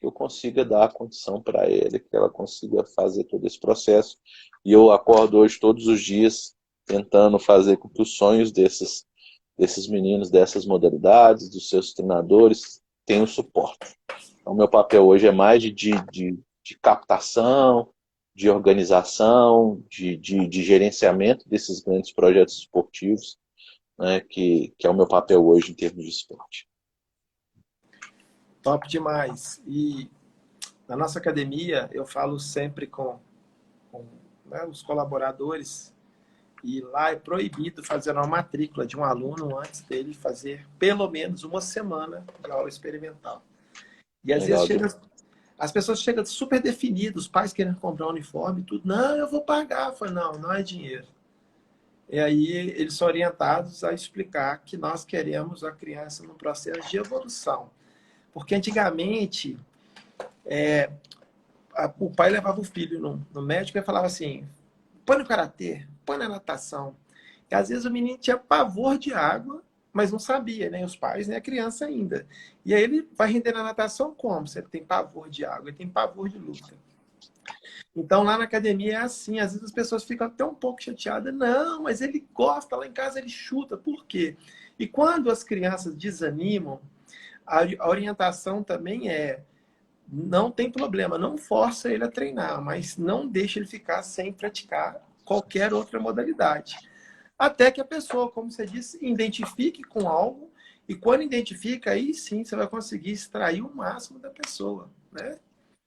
que eu consiga dar a condição para ela, que ela consiga fazer todo esse processo. E eu acordo hoje todos os dias tentando fazer com que os sonhos desses meninos, dessas modalidades, dos seus treinadores, tenho suporte. Então, meu papel hoje é mais de captação, de organização, de gerenciamento desses grandes projetos esportivos, né, que é o meu papel hoje em termos de esporte. Top demais. E na nossa academia, eu falo sempre com né, os colaboradores, e lá é proibido fazer uma matrícula de um aluno antes dele fazer pelo menos uma semana de aula experimental. E às vezes Legal chega, demais. as pessoas chegam super definidas, os pais querendo comprar um uniforme, tudo, não, eu vou pagar. Eu falo, não, não é dinheiro. E aí eles são orientados a explicar que nós queremos a criança num processo de evolução. Porque antigamente o pai levava o filho no médico e falava assim, põe no karatê, põe na natação. E às vezes o menino tinha pavor de água, mas não sabia, nem os pais, nem a criança ainda. E aí ele vai render na natação como? Se ele tem pavor de água, ele tem pavor de luta. Então lá na academia é assim, às vezes as pessoas ficam até um pouco chateadas. Não, mas ele gosta, lá em casa ele chuta. Por quê? E quando as crianças desanimam, a orientação também é não tem problema, não força ele a treinar, mas não deixa ele ficar sem praticar qualquer outra modalidade. Até que a pessoa, como você disse, identifique com algo, e quando identifica, aí sim você vai conseguir extrair o máximo da pessoa, né?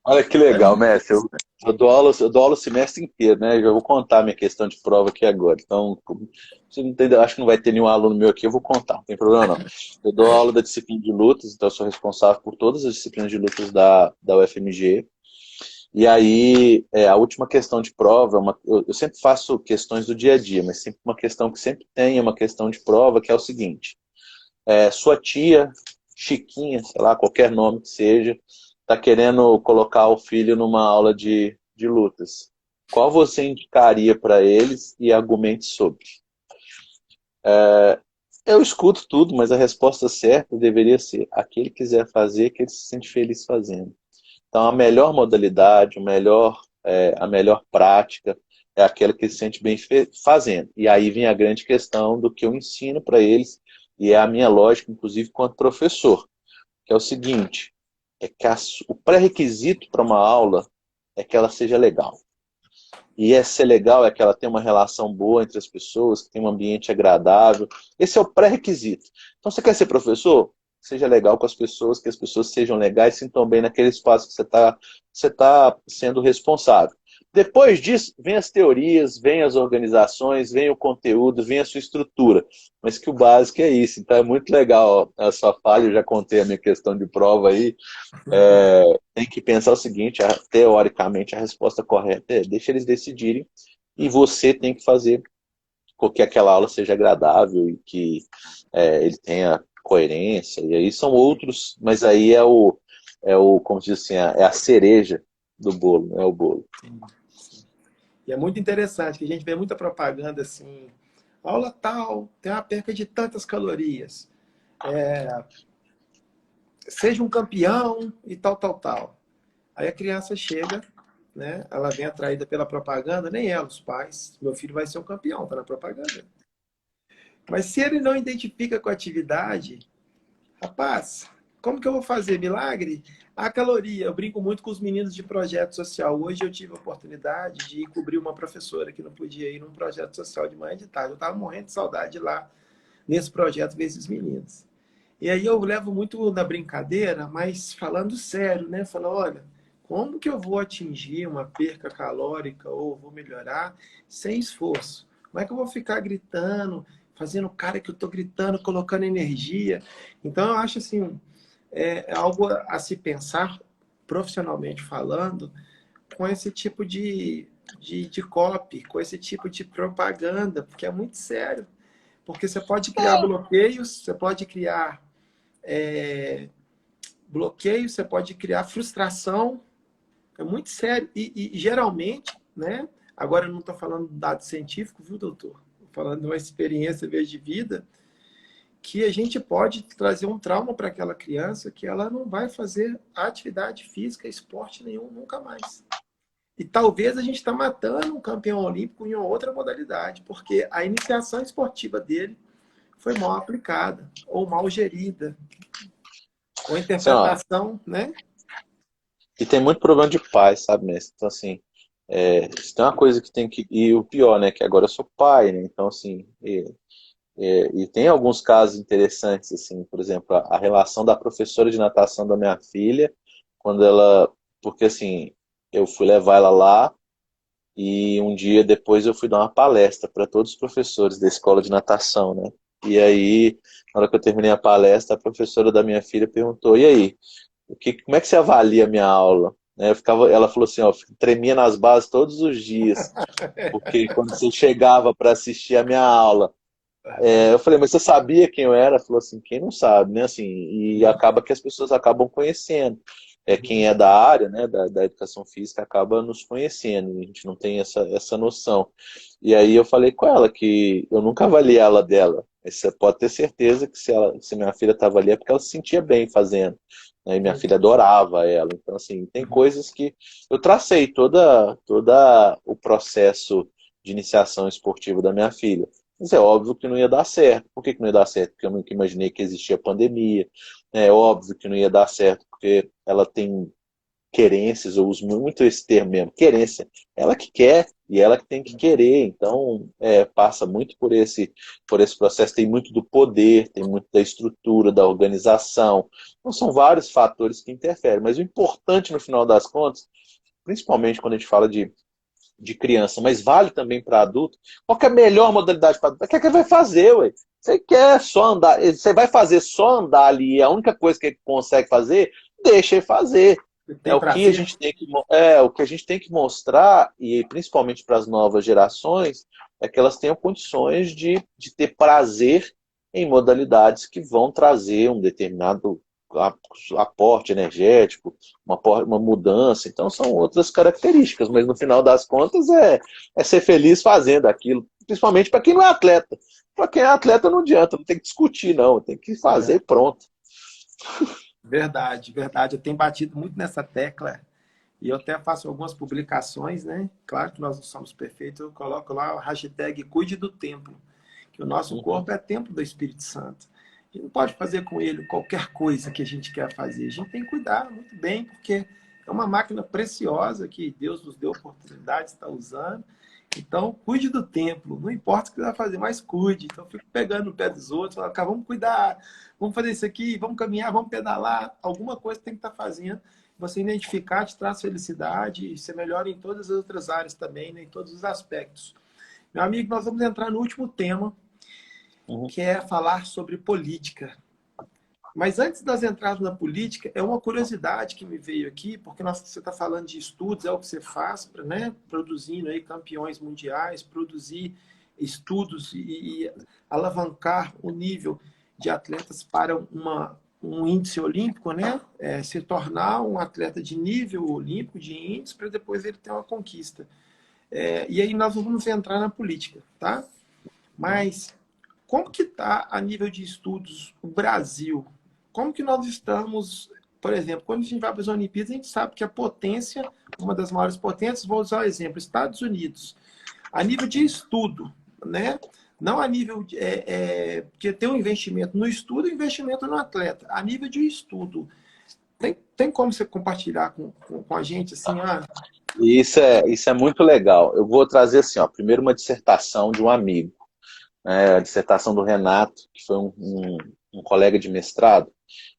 Olha que É legal, muito mestre. Eu dou aula o semestre inteiro, né? Já vou contar minha questão de prova aqui agora. Então, você não entendeu, acho que não vai ter nenhum aluno meu aqui, eu vou contar, não tem problema não. Eu dou aula da disciplina de lutas, então eu sou responsável por todas as disciplinas de lutas da UFMG. E aí, a última questão de prova, eu sempre faço questões do dia a dia, mas sempre uma questão que sempre tem é uma questão de prova, que é o seguinte: sua tia, Chiquinha, sei lá, qualquer nome que seja, está querendo colocar o filho numa aula de lutas. Qual você indicaria para eles e argumente sobre? Eu escuto tudo, mas a resposta certa deveria ser: aquele que quiser fazer, que ele se sente feliz fazendo. Então, a melhor modalidade, a melhor prática é aquela que se sente bem fazendo. E aí vem a grande questão do que eu ensino para eles, e é a minha lógica, inclusive, quanto professor, que é o seguinte: é que o pré-requisito para uma aula é que ela seja legal. E ser legal é que ela tenha uma relação boa entre as pessoas, que tenha um ambiente agradável. Esse é o pré-requisito. Então, você quer ser professor? Seja legal com as pessoas, que as pessoas sejam legais, sintam bem naquele espaço que você tá sendo responsável. Depois disso, vem as teorias, vem as organizações, vem o conteúdo, vem a sua estrutura. Mas que o básico é isso. Então é muito legal a sua falha, eu já contei a minha questão de prova aí. Tem que pensar o seguinte: teoricamente a resposta correta é deixa eles decidirem, e você tem que fazer com que aquela aula seja agradável e que ele tenha coerência. E aí são outros, mas aí como diz assim, é a cereja do bolo, não é o bolo. E é muito interessante que a gente vê muita propaganda assim, aula tal, tem uma perca de tantas calorias, seja um campeão e tal, tal, tal. Aí a criança chega, né? Ela vem atraída pela propaganda, nem ela, os pais. Meu filho vai ser um campeão, tá na propaganda. Mas se ele não identifica com a atividade, rapaz, como que eu vou fazer milagre? A caloria, eu brinco muito com os meninos de projeto social. Hoje eu tive a oportunidade de cobrir uma professora que não podia ir num projeto social de manhã e de tarde. Eu estava morrendo de saudade lá nesse projeto ver esses meninos. E aí eu levo muito na brincadeira, mas falando sério, né? Falando, olha, como que eu vou atingir uma perca calórica ou vou melhorar sem esforço? Como é que eu vou ficar gritando, fazendo cara que eu estou gritando, colocando energia? Então eu acho assim, é algo a se pensar profissionalmente falando com esse tipo de copy, com esse tipo de propaganda, porque é muito sério. Porque você pode criar bloqueios, você pode criar bloqueio, você pode criar frustração, é muito sério. E geralmente, né? Agora eu não estou falando de dado científico, viu, doutor? Estou falando de uma experiência vez de vida, que a gente pode trazer um trauma para aquela criança que ela não vai fazer atividade física, esporte nenhum, nunca mais. E talvez a gente está matando um campeão olímpico em outra modalidade, porque a iniciação esportiva dele foi mal aplicada, ou mal gerida, ou Assim, ó, interpretação, né? e tem muito problema de paz, sabe, mestre? Então, assim, isso tem uma coisa que tem que. E o pior, né? Que agora eu sou pai, né? Então, assim, e tem alguns casos interessantes, assim, por exemplo, a relação da professora de natação da minha filha, quando ela. Porque, assim, eu fui levar ela lá e um dia depois eu fui dar uma palestra para todos os professores da escola de natação, né? E aí, na hora que eu terminei a palestra, a professora da minha filha perguntou: e aí? Como é que você avalia a minha aula? Né, ela falou assim, ó, tremia nas bases todos os dias, porque quando você chegava para assistir a minha aula, eu falei, mas você sabia quem eu era? Ela falou assim, quem não sabe, né? Assim, e acaba que as pessoas acabam conhecendo. Quem é da área, né, da educação física, acaba nos conhecendo, e a gente não tem essa noção. E aí eu falei com ela que eu nunca avaliei a aula dela. Mas você pode ter certeza que se minha filha estava ali é porque ela se sentia bem fazendo. Né? E minha filha adorava ela. Então, assim, tem coisas que eu tracei toda o processo de iniciação esportiva da minha filha. Mas é óbvio que não ia dar certo. Por que não ia dar certo? Porque eu nunca imaginei que existia pandemia. É óbvio que não ia dar certo, porque ela tem querências, eu uso muito esse termo mesmo, querência. Ela que quer e ela que tem que querer. Então, passa muito por esse processo. Tem muito do poder, tem muito da estrutura, da organização. Então, são vários fatores que interferem. Mas o importante, no final das contas, principalmente quando a gente fala de criança, mas vale também para adulto. Qual que é a melhor modalidade para adulto? O que é que ele vai fazer, ué? Você quer só andar, você vai fazer só andar ali, é a única coisa que ele consegue fazer, deixa ele fazer. É Tem o que a prazer? gente tem que, o que a gente tem que mostrar, e principalmente para as novas gerações, é que elas tenham condições de ter prazer em modalidades que vão trazer um determinado aporte energético, uma mudança. Então são outras características, mas no final das contas é ser feliz fazendo aquilo, principalmente para quem não é atleta. Para quem é atleta não adianta, não tem que discutir, não, tem que fazer e pronto. Verdade, verdade. Eu tenho batido muito nessa tecla e eu até faço algumas publicações, né? Claro que nós não somos perfeitos, eu coloco lá o hashtag Cuide do Templo, que o nosso Uhum. corpo é templo do Espírito Santo. A gente não pode fazer com ele qualquer coisa que a gente quer fazer. A gente tem que cuidar muito bem, porque é uma máquina preciosa que Deus nos deu a oportunidade de estar usando. Então, cuide do templo. Não importa o que você vai fazer, mas cuide. Então, eu fico pegando no pé dos outros, falando, cara, vamos cuidar, vamos fazer isso aqui, vamos caminhar, vamos pedalar. Alguma coisa tem que estar fazendo. Você identificar te traz felicidade e ser melhor em todas as outras áreas também, né, em todos os aspectos. Meu amigo, nós vamos entrar no último tema, Uhum. que é falar sobre política. Mas antes das entradas na política, é uma curiosidade que me veio aqui, porque você está falando de estudos, é o que você faz, né? Produzindo aí campeões mundiais, produzir estudos e alavancar o nível de atletas para um índice olímpico, né? Se tornar um atleta de nível olímpico, de índice, para depois ele ter uma conquista. E aí nós vamos entrar na política, tá? Mas como que está a nível de estudos o Brasil? Como que nós estamos, por exemplo, quando a gente vai para as Olimpíadas, a gente sabe que a potência, uma das maiores potências, vou usar o exemplo, Estados Unidos, a nível de estudo, né? Não a nível de ter um investimento no estudo e investimento no atleta. A nível de estudo, tem como você compartilhar com a gente assim, E isso é muito legal. Eu vou trazer assim, ó, primeiro uma dissertação de um amigo, né, a dissertação do Renato, que foi um colega de mestrado.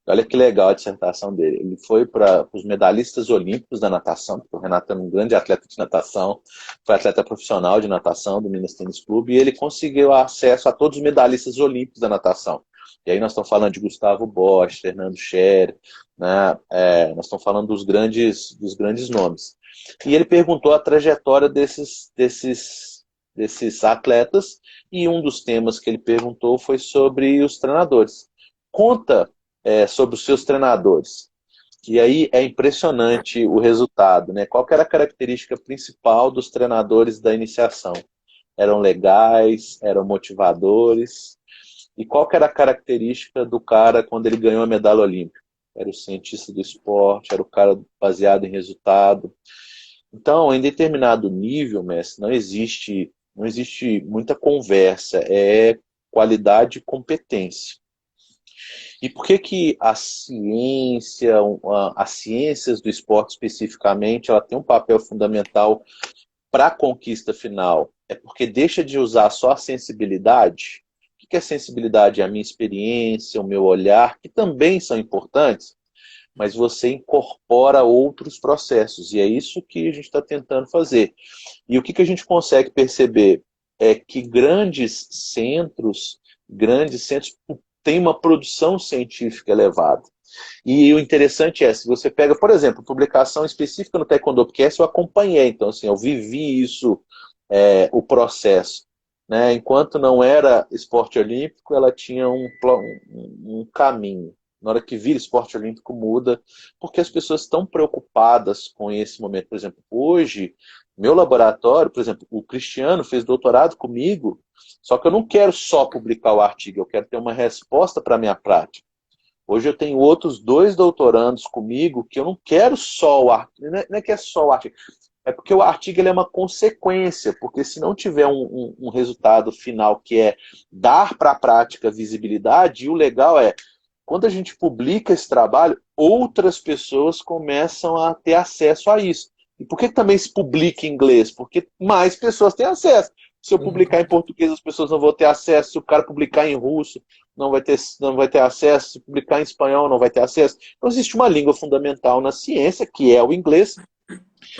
Olha que legal a dissertação dele. Ele foi para os medalhistas olímpicos da natação, porque o Renato é um grande atleta de natação, foi atleta profissional de natação do Minas Tênis Clube, e ele conseguiu acesso a todos os medalhistas olímpicos da natação. E aí nós estamos falando de Gustavo Bosch, Fernando Scherer, né? Nós estamos falando dos grandes nomes. E ele perguntou a trajetória desses atletas, e um dos temas que ele perguntou foi sobre os treinadores. Conta sobre os seus treinadores. E aí é impressionante o resultado, né? Qual que era a característica principal dos treinadores da iniciação? Eram legais, eram motivadores. E qual que era a característica do cara quando ele ganhou a medalha olímpica? Era o cientista do esporte, era o cara baseado em resultado. Então, em determinado nível, mestre, não existe muita conversa. qualidade e competência. E por que a ciência, as ciências do esporte especificamente, ela tem um papel fundamental para a conquista final? É porque deixa de usar só a sensibilidade. O que é sensibilidade? É a minha experiência, o meu olhar, que também são importantes, mas você incorpora outros processos. E é isso que a gente está tentando fazer. E o que a gente consegue perceber é que grandes centros têm uma produção científica elevada. E o interessante é, se você pega, por exemplo, publicação específica no Taekwondocast, eu acompanhei, então assim, eu vivi isso, o processo. Né? Enquanto não era esporte olímpico, ela tinha um caminho. Na hora que vira esporte olímpico, muda, porque as pessoas estão preocupadas com esse momento. Por exemplo, hoje, meu laboratório, por exemplo, o Cristiano fez doutorado comigo, só que eu não quero só publicar o artigo, eu quero ter uma resposta para a minha prática. Hoje eu tenho outros 2 doutorandos comigo que eu não quero só o artigo, não é que é só o artigo, é porque o artigo ele é uma consequência, porque se não tiver um resultado final que é dar para a prática visibilidade, e o legal é, quando a gente publica esse trabalho, outras pessoas começam a ter acesso a isso. E por que também se publica em inglês? Porque mais pessoas têm acesso. Se eu publicar em português, as pessoas não vão ter acesso. Se o cara publicar em russo, não vai ter acesso. Se publicar em espanhol, não vai ter acesso. Então existe uma língua fundamental na ciência, que é o inglês.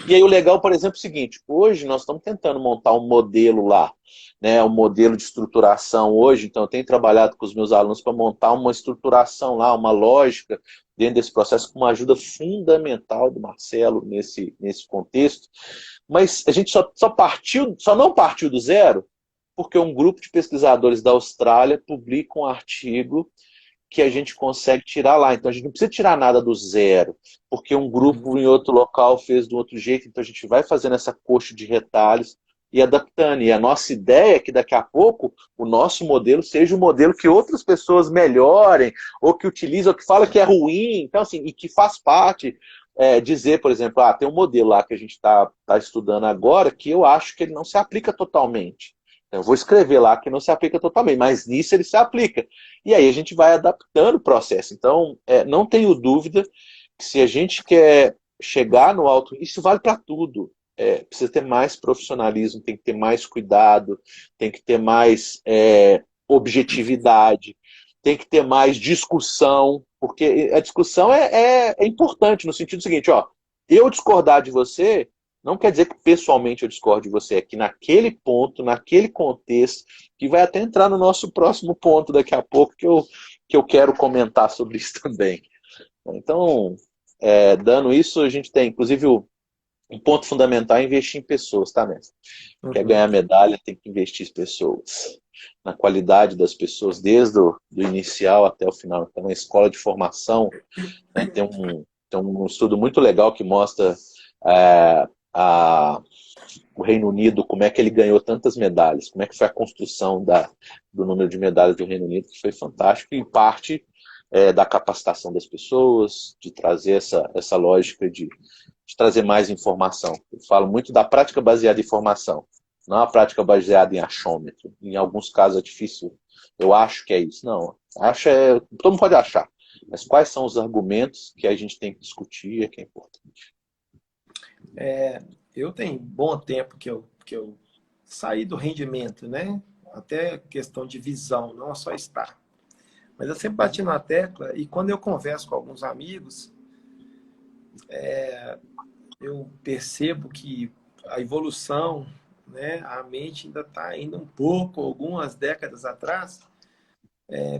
E aí o legal, por exemplo, é o seguinte, hoje nós estamos tentando montar um modelo lá, né, um modelo de estruturação hoje, então eu tenho trabalhado com os meus alunos para montar uma estruturação lá, uma lógica dentro desse processo, com uma ajuda fundamental do Marcelo nesse contexto, mas a gente só não partiu do zero, porque um grupo de pesquisadores da Austrália publica um artigo que a gente consegue tirar lá. Então a gente não precisa tirar nada do zero, porque um grupo em outro local fez de um outro jeito, então a gente vai fazendo essa coxa de retalhos e adaptando. E a nossa ideia é que daqui a pouco o nosso modelo seja um modelo que outras pessoas melhorem, ou que utilizam, ou que fala que é ruim, então assim, e que faz parte. Dizer, por exemplo, tem um modelo lá que a gente está estudando agora que eu acho que ele não se aplica totalmente. Eu vou escrever lá que não se aplica totalmente, mas nisso ele se aplica. E aí a gente vai adaptando o processo. Então, não tenho dúvida que se a gente quer chegar no alto, isso vale para tudo. Precisa ter mais profissionalismo, tem que ter mais cuidado, tem que ter mais objetividade, tem que ter mais discussão, porque a discussão é importante no sentido seguinte, ó, eu discordar de você não quer dizer que pessoalmente eu discordo de você, é que naquele ponto, naquele contexto, que vai até entrar no nosso próximo ponto daqui a pouco, que eu quero comentar sobre isso também. Então, dando isso, a gente tem, inclusive, um ponto fundamental é investir em pessoas, tá, mestre? Quer ganhar medalha, tem que investir em pessoas. Na qualidade das pessoas, desde o do inicial até o final. Então, na escola de formação, né, tem um estudo muito legal que mostra o Reino Unido, como é que ele ganhou tantas medalhas, como é que foi a construção do número de medalhas do Reino Unido, que foi fantástico, e em parte da capacitação das pessoas, de trazer essa lógica de trazer mais informação. Eu falo muito da prática baseada em informação, não a prática baseada em achômetro. Em alguns casos é difícil, eu acho que é isso. Não, todo mundo pode achar, mas quais são os argumentos que a gente tem que discutir, que é importante. Eu tenho bom tempo que eu saí do rendimento, né? Até questão de visão, não é só estar. Mas eu sempre bati na tecla e quando eu converso com alguns amigos, eu percebo que a evolução, né, a mente ainda está indo um pouco, algumas décadas atrás,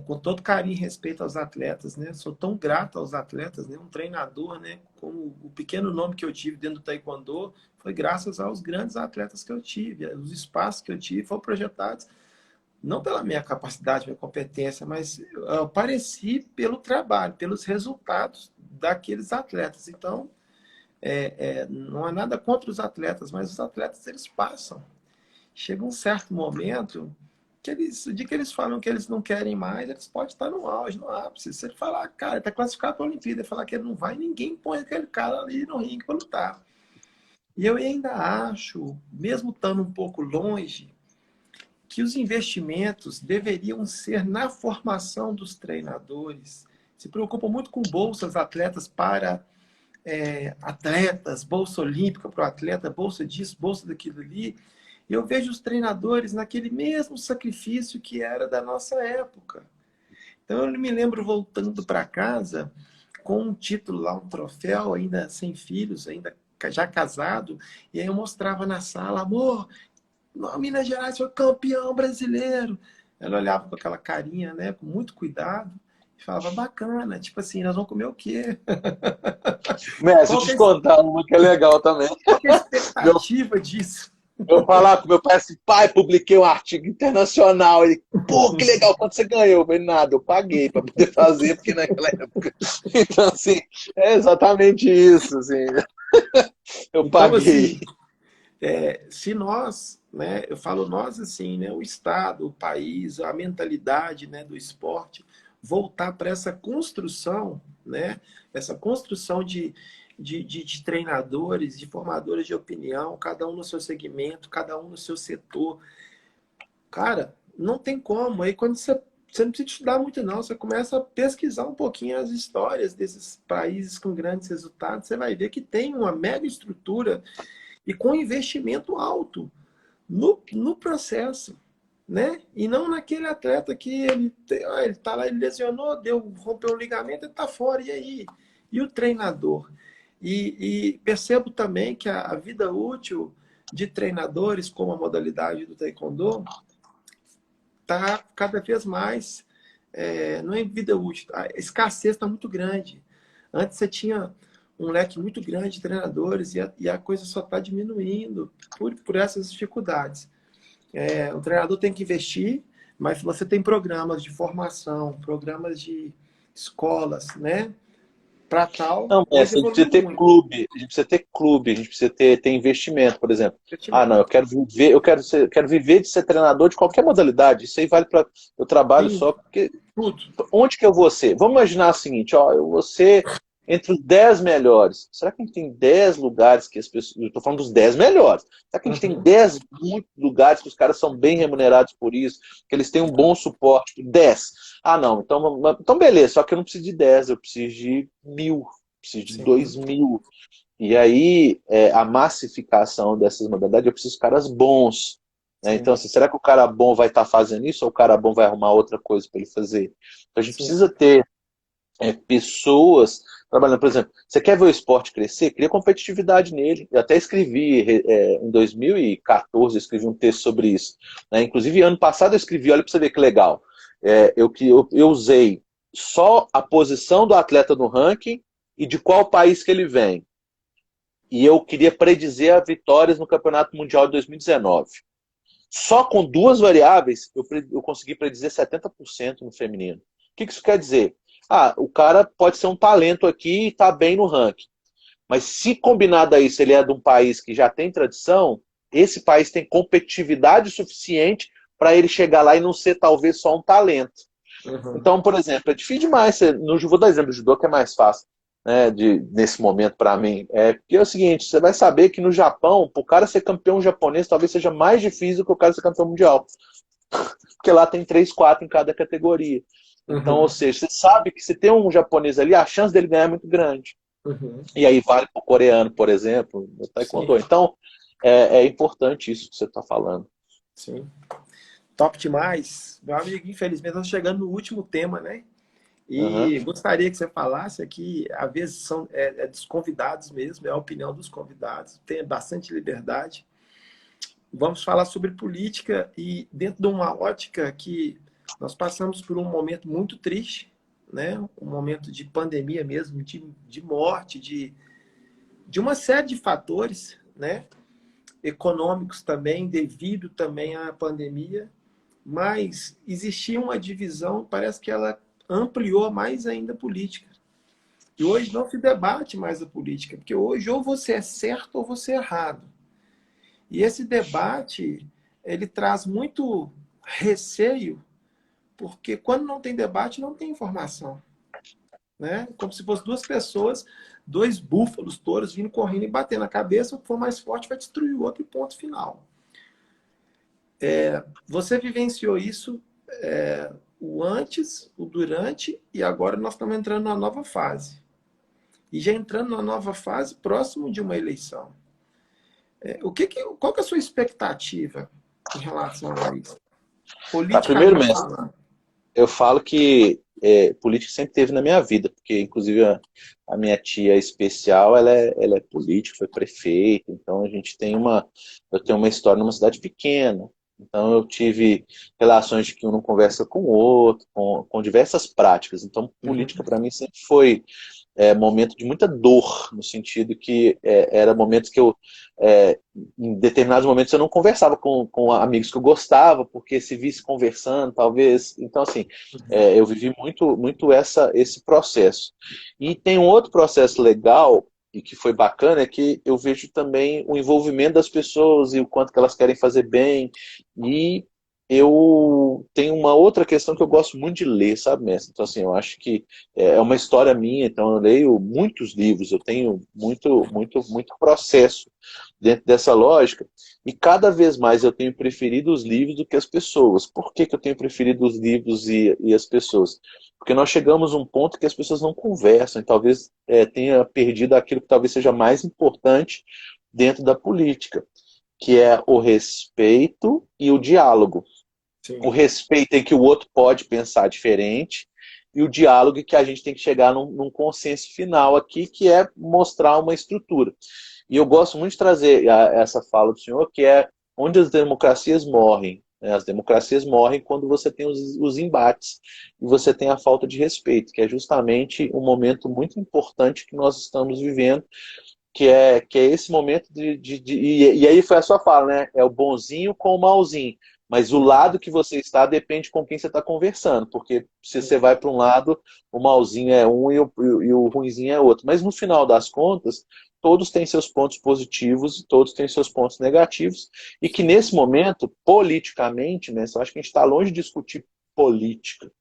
com todo carinho e respeito aos atletas, né? Sou tão grato aos atletas, né? Um treinador, né? Como o pequeno nome que eu tive dentro do Taekwondo foi graças aos grandes atletas que eu tive, os espaços que eu tive foram projetados não pela minha capacidade, minha competência, mas eu apareci pelo trabalho, pelos resultados daqueles atletas. Então, não há nada contra os atletas, mas os atletas eles passam. Chega um certo momento de que eles falam que eles não querem mais, eles podem estar no auge, no ápice. Se ele falar, cara, está classificado para a Olimpíada, e falar que ele não vai, ninguém põe aquele cara ali no ringue para lutar. E eu ainda acho, mesmo estando um pouco longe, que que os investimentos deveriam ser na formação dos treinadores. Se preocupam muito com bolsas atletas para atletas, bolsa olímpica para o atleta, bolsa disso, bolsa daquilo ali. E eu vejo os treinadores naquele mesmo sacrifício que era da nossa época. Então eu me lembro voltando para casa com um título lá, um troféu, ainda sem filhos, ainda já casado, e aí eu mostrava na sala, amor, Minas Gerais foi campeão brasileiro. Ela olhava com aquela carinha, né, com muito cuidado, e falava, bacana, tipo assim, nós vamos comer o quê? Mestre, Qual deixa que eu é, te contar uma que é legal também. qual que é a Meu, expectativa disso? eu falar com meu pai assim, pai, publiquei um artigo internacional. Ele, pô, que legal, quanto você ganhou? Eu falei, nada, eu paguei para poder fazer, porque naquela época. Então, assim, é exatamente isso, assim. Eu Então, paguei. assim, se nós, né, eu falo nós assim, né, o Estado, o país, a mentalidade, né, do esporte, voltar para essa construção, né, essa construção de treinadores, de formadores de opinião, cada um no seu segmento, cada um no seu setor. Cara, não tem como. Aí quando você não precisa estudar muito, não. Você começa a pesquisar um pouquinho as histórias desses países com grandes resultados. Você vai ver que tem uma mega estrutura e com investimento alto no processo, né? E não naquele atleta que ele tá lá, ele lesionou, rompeu o ligamento, ele tá fora, e aí? E o treinador? E percebo também que a vida útil de treinadores, como a modalidade do Taekwondo, tá cada vez mais, não é vida útil, a escassez está muito grande. Antes você tinha um leque muito grande de treinadores e a coisa só está diminuindo por essas dificuldades. O treinador tem que investir, mas você tem programas de formação, programas de escolas, né? Para tal, Não, hoje mestre, a gente precisa evoluiu ter muito. clube, a gente precisa ter clube, a gente precisa ter investimento, por exemplo. Ah, não, eu Investimento. quero viver, eu quero viver de ser treinador de qualquer modalidade. Isso aí vale para. Eu trabalho Tem só porque tudo. onde que eu vou ser? Vamos imaginar o seguinte, ó, eu vou ser entre os 10 melhores. Será que a gente tem 10 lugares que as pessoas. Eu estou falando dos 10 melhores. Será que a gente tem Uhum. 10 muitos lugares que os caras são bem remunerados por isso, que eles têm um bom suporte? 10. Ah, não, então beleza, só que eu não preciso de 10, eu preciso de 1.000, preciso de Sim, 2.000. E aí, a massificação dessas modalidades, eu preciso de caras bons. Né? Então, sim, assim, será que o cara bom vai estar fazendo isso ou o cara bom vai arrumar outra coisa para ele fazer? Então, a gente sim. precisa ter pessoas trabalhando. Por exemplo, você quer ver o esporte crescer? Cria competitividade nele. Eu até escrevi, em 2014, eu escrevi um texto sobre isso. Né? Inclusive, ano passado eu escrevi, olha para você ver que legal. Eu usei só a posição do atleta no ranking e de qual país que ele vem. E eu queria predizer as vitórias no Campeonato Mundial de 2019. Só com duas variáveis, eu consegui predizer 70% no feminino. O que isso quer dizer? Ah, o cara pode ser um talento aqui e está bem no ranking. Mas se combinado a isso, ele é de um país que já tem tradição, esse país tem competitividade suficiente para ele chegar lá e não ser talvez só um talento. Uhum. Então, por exemplo, é difícil demais. Vou dar exemplo do judô, que é mais fácil, né, nesse momento para mim. Porque é o seguinte, você vai saber que no Japão, para o cara ser campeão japonês, talvez seja mais difícil que o cara ser campeão mundial. Porque lá tem 3, 4 em cada categoria. Então, ou Uhum. seja, você sabe que se tem um japonês ali, a chance dele ganhar é muito grande. Uhum. E aí vale para o coreano, por exemplo, no Sim, taekwondo. Então, é importante isso que você está falando. sim. Top demais. Meu amigo, infelizmente, estamos chegando no último tema, né? Uhum. E gostaria que você falasse aqui, às vezes é dos convidados mesmo, é a opinião dos convidados, tem bastante liberdade. Vamos falar sobre política e dentro de uma ótica que nós passamos por um momento muito triste, né? Um momento de pandemia mesmo, de morte, de uma série de fatores, né? Econômicos também, devido também à pandemia, mas existia uma divisão, parece que ela ampliou mais ainda a política. E hoje não se debate mais a política, porque hoje ou você é certo ou você é errado. E esse debate, ele traz muito receio, porque quando não tem debate, não tem informação. Né? Como se fossem duas pessoas, dois búfalos, touros, vindo correndo e batendo a cabeça, o que for mais forte vai destruir o outro e ponto final. Você vivenciou isso, o antes, o durante, e agora nós estamos entrando numa nova fase. E já entrando numa nova fase próximo de uma eleição. Qual que é a sua expectativa em relação a isso? Tá, primeiro, Politicamente mestre, falando. eu falo que política sempre teve na minha vida, porque inclusive a minha tia especial, ela é política, foi prefeita, então eu tenho uma história numa cidade pequena, então eu tive relações de que um não conversa com o outro, com diversas práticas, então Uhum. política para mim sempre foi momento de muita dor, no sentido que era momentos que em determinados momentos eu não conversava com amigos que eu gostava, porque se visse conversando, talvez. Então, assim, eu vivi muito esse processo. E tem um outro processo legal e que foi bacana, é que eu vejo também o envolvimento das pessoas e o quanto que elas querem fazer bem. E eu tenho uma outra questão que eu gosto muito de ler, sabe, mestre? Então, assim, eu acho que é uma história minha, então eu leio muitos livros, eu tenho muito processo dentro dessa lógica, e cada vez mais eu tenho preferido os livros do que as pessoas. Por que eu tenho preferido os livros e as pessoas? Porque nós chegamos a um ponto que as pessoas não conversam, e talvez tenha perdido aquilo que talvez seja mais importante dentro da política, que é o respeito e o diálogo. O Sim. respeito em que o outro pode pensar diferente, e o diálogo que a gente tem que chegar num consenso final aqui, que é mostrar uma estrutura. E eu gosto muito de trazer essa fala do senhor, que é onde as democracias morrem. Né? As democracias morrem quando você tem os embates e você tem a falta de respeito, que é justamente um momento muito importante que nós estamos vivendo, que é esse momento e aí foi a sua fala, né? É o bonzinho com o malzinho. Mas o Uhum. lado que você está depende com quem você está conversando. Porque se você vai para um lado, o malzinho é um e o ruinzinho é outro. Mas no final das contas, todos têm seus pontos positivos e todos têm seus pontos negativos. E que Sim. nesse momento, politicamente, né, eu acho que a gente está longe de discutir política.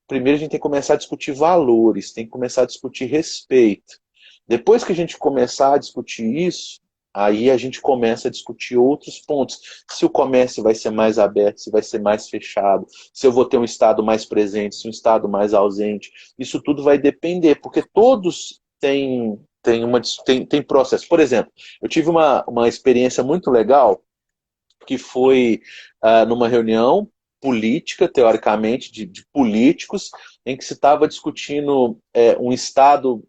Primeiro a gente tem que começar a discutir valores, tem que começar a discutir respeito. Depois que a gente começar a discutir isso, aí a gente começa a discutir outros pontos. Se o comércio vai ser mais aberto, se vai ser mais fechado, se eu vou ter um Estado mais presente, se um Estado mais ausente. Isso tudo vai depender, porque todos têm processo. Por exemplo, eu tive uma experiência muito legal, que foi numa reunião política, teoricamente, de políticos, em que se estava discutindo um Estado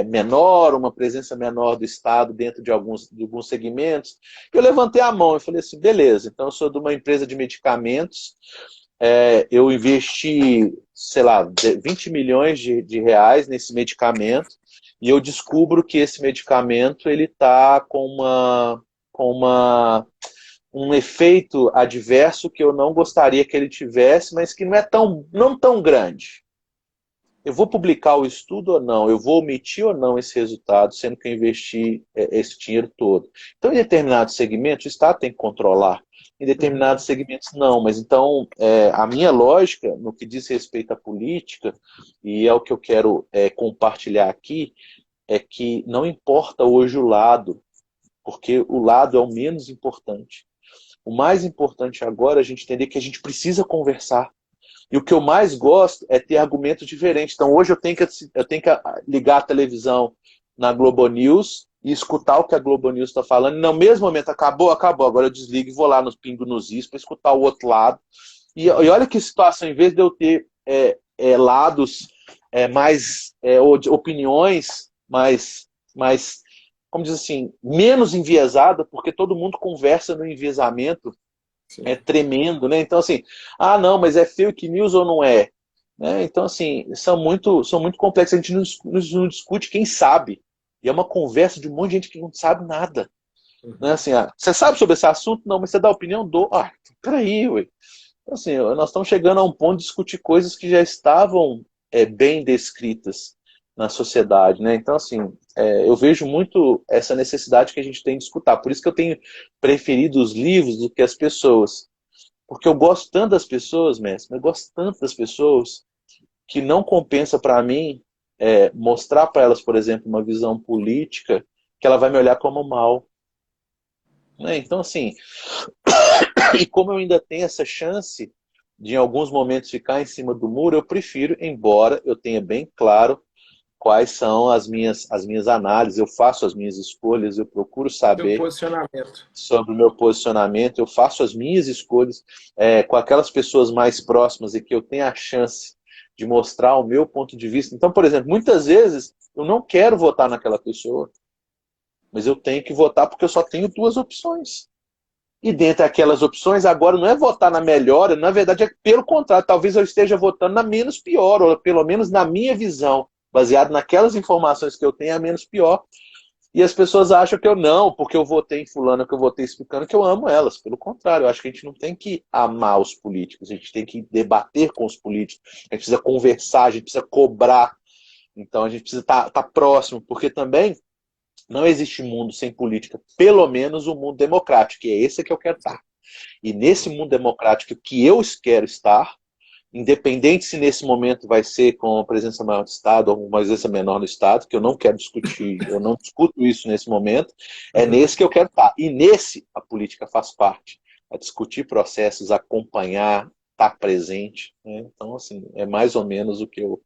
menor, uma presença menor do Estado dentro de alguns segmentos. Eu levantei a mão e falei assim, beleza, então eu sou de uma empresa de medicamentos, eu investi, sei lá, 20 milhões de reais nesse medicamento, e eu descubro que esse medicamento ele está com um efeito adverso que eu não gostaria que ele tivesse, mas que não tão grande. Eu vou publicar o estudo ou não? Eu vou omitir ou não esse resultado, sendo que eu investi esse dinheiro todo? Então, em determinados segmentos, o Estado tem que controlar. Em Uhum. determinados segmentos, não. Mas então, a minha lógica, no que diz respeito à política, e é o que eu quero compartilhar aqui, é que não importa hoje o lado, porque o lado é o menos importante. O mais importante agora é a gente entender que a gente precisa conversar. E o que eu mais gosto é ter argumentos diferentes. Então hoje eu tenho que ligar a televisão na Globo News e escutar o que a Globo News está falando. E no mesmo momento, acabou, acabou. Agora eu desligo e vou lá nos Pingo nos Is para escutar o outro lado. E olha que situação, em vez de eu ter lados, opiniões mais, como diz assim, menos enviesada, porque todo mundo conversa no enviesamento Sim. tremendo, né? Então, assim, não, mas é fake news ou não é? Né? Então, assim, são muito complexos. A gente não discute quem sabe. E é uma conversa de um monte de gente que não sabe nada. Né? Uhum. Assim, você sabe sobre esse assunto? Não, mas você dá opinião? Dou. Peraí, ué. Então, assim, nós estamos chegando a um ponto de discutir coisas que já estavam bem descritas na sociedade, né? Então, assim, eu vejo muito essa necessidade que a gente tem de escutar. Por isso que eu tenho preferido os livros do que as pessoas. Porque eu gosto tanto das pessoas, mestre, eu gosto tanto das pessoas que não compensa para mim mostrar para elas, por exemplo, uma visão política que ela vai me olhar como mal. Né? Então, assim, E como eu ainda tenho essa chance de em alguns momentos ficar em cima do muro, eu prefiro, embora eu tenha bem claro quais são as minhas análises, eu faço as minhas escolhas, eu procuro Seu saber posicionamento. sobre o meu posicionamento, eu faço as minhas escolhas com aquelas pessoas mais próximas e que eu tenho a chance de mostrar o meu ponto de vista. Então, por exemplo, muitas vezes eu não quero votar naquela pessoa, mas eu tenho que votar porque eu só tenho duas opções. E dentre aquelas opções, agora não é votar na melhor, na verdade é pelo contrário, talvez eu esteja votando na menos pior, ou pelo menos na minha visão, baseado naquelas informações que eu tenho, é a menos pior. E as pessoas acham que eu não, porque eu votei em fulano, que eu votei explicando, que eu amo elas. Pelo contrário, eu acho que a gente não tem que amar os políticos, a gente tem que debater com os políticos, a gente precisa conversar, a gente precisa cobrar. Então a gente precisa estar próximo, porque também não existe mundo sem política, pelo menos um mundo democrático, e é esse que eu quero estar. E nesse mundo democrático que eu quero estar, independente se nesse momento vai ser com a presença maior do Estado ou uma presença menor no Estado, que eu não quero discutir, eu não discuto isso nesse momento, é Uhum. nesse que eu quero estar. E nesse a política faz parte, a discutir processos, acompanhar, estar presente. Né? Então, assim, é mais ou menos o que eu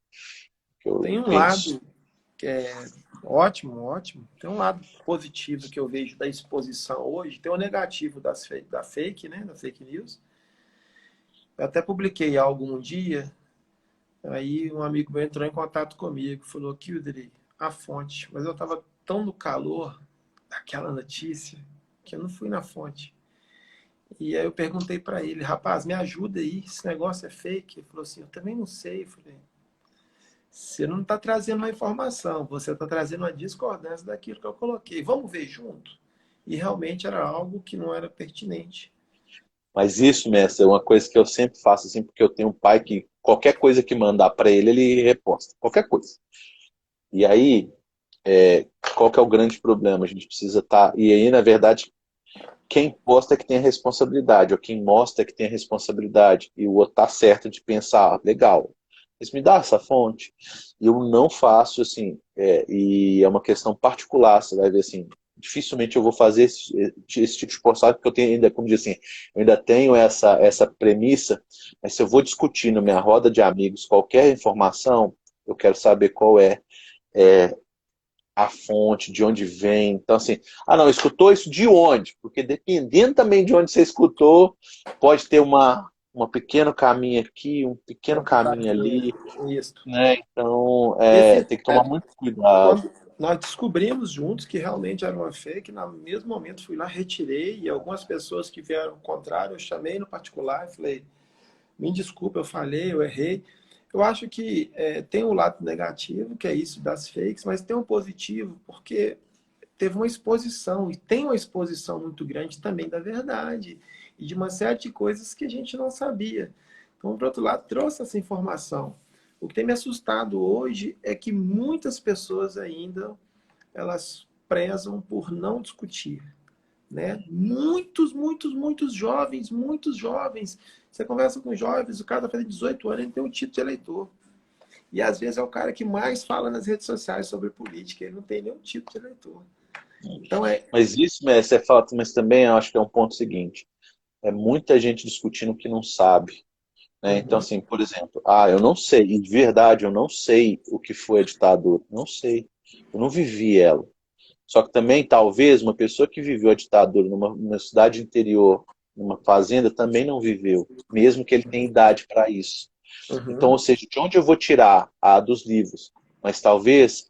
Tem um penso. lado que é ótimo, ótimo. Tem um lado positivo que eu vejo da exposição hoje, tem o negativo da fake, né? Da fake news. Eu até publiquei algo um dia, aí um amigo meu entrou em contato comigo, falou, Kildare, a fonte. Mas eu estava tão no calor daquela notícia que eu não fui na fonte. E aí eu perguntei para ele, rapaz, me ajuda aí, esse negócio é fake? Ele falou assim, eu também não sei. Eu falei, você não está trazendo uma informação, você está trazendo uma discordância daquilo que eu coloquei. Vamos ver junto? E realmente era algo que não era pertinente. Mas isso, mestre, é uma coisa que eu sempre faço, assim, porque eu tenho um pai que qualquer coisa que mandar para ele reposta. Qualquer coisa. E aí, qual que é o grande problema? A gente precisa estar. E aí, na verdade, quem posta é que tem a responsabilidade, ou quem mostra é que tem a responsabilidade. E o outro tá certo de pensar, legal, mas me dá essa fonte. E eu não faço assim, e é uma questão particular, você vai ver assim, dificilmente eu vou fazer esse tipo de postagem, porque eu tenho ainda, como diz assim, eu ainda tenho essa premissa, mas se eu vou discutir na minha roda de amigos qualquer informação, eu quero saber qual é a fonte, de onde vem. Então, assim, não, escutou isso de onde? Porque dependendo também de onde você escutou, pode ter uma pequeno caminho aqui, um pequeno Uma caminho pitadinha, ali, isso. né? Então, Esse, tem que tomar muito cuidado. quando nós descobrimos juntos que realmente era uma fake, no mesmo momento fui lá, retirei, e algumas pessoas que vieram ao contrário, eu chamei no particular e falei, me desculpa, eu falhei, eu errei. Eu acho que tem um lado negativo, que é isso das fakes, mas tem um positivo, porque teve uma exposição, e tem uma exposição muito grande também da verdade, e de uma série de coisas que a gente não sabia. Então, por outro lado, trouxe essa informação. O que tem me assustado hoje é que muitas pessoas ainda, elas prezam por não discutir, né? Muitos jovens, muitos jovens. Você conversa com jovens, o cara faz 18 anos, ele tem um título de eleitor. E às vezes é o cara que mais fala nas redes sociais sobre política, ele não tem nenhum tipo de eleitor. Então Mas isso, mestre, é fato, mas também eu acho que é um ponto seguinte. É muita gente discutindo que não sabe. Né? Então, uhum, assim, por exemplo, eu não sei, e de verdade, eu não sei o que foi a ditadura. Não sei. Eu não vivi ela. Só que também, talvez, uma pessoa que viveu a ditadura numa cidade interior, numa fazenda, também não viveu, mesmo que ele tenha idade para isso. Então, uhum, ou seja, de onde eu vou tirar a dos livros? Mas talvez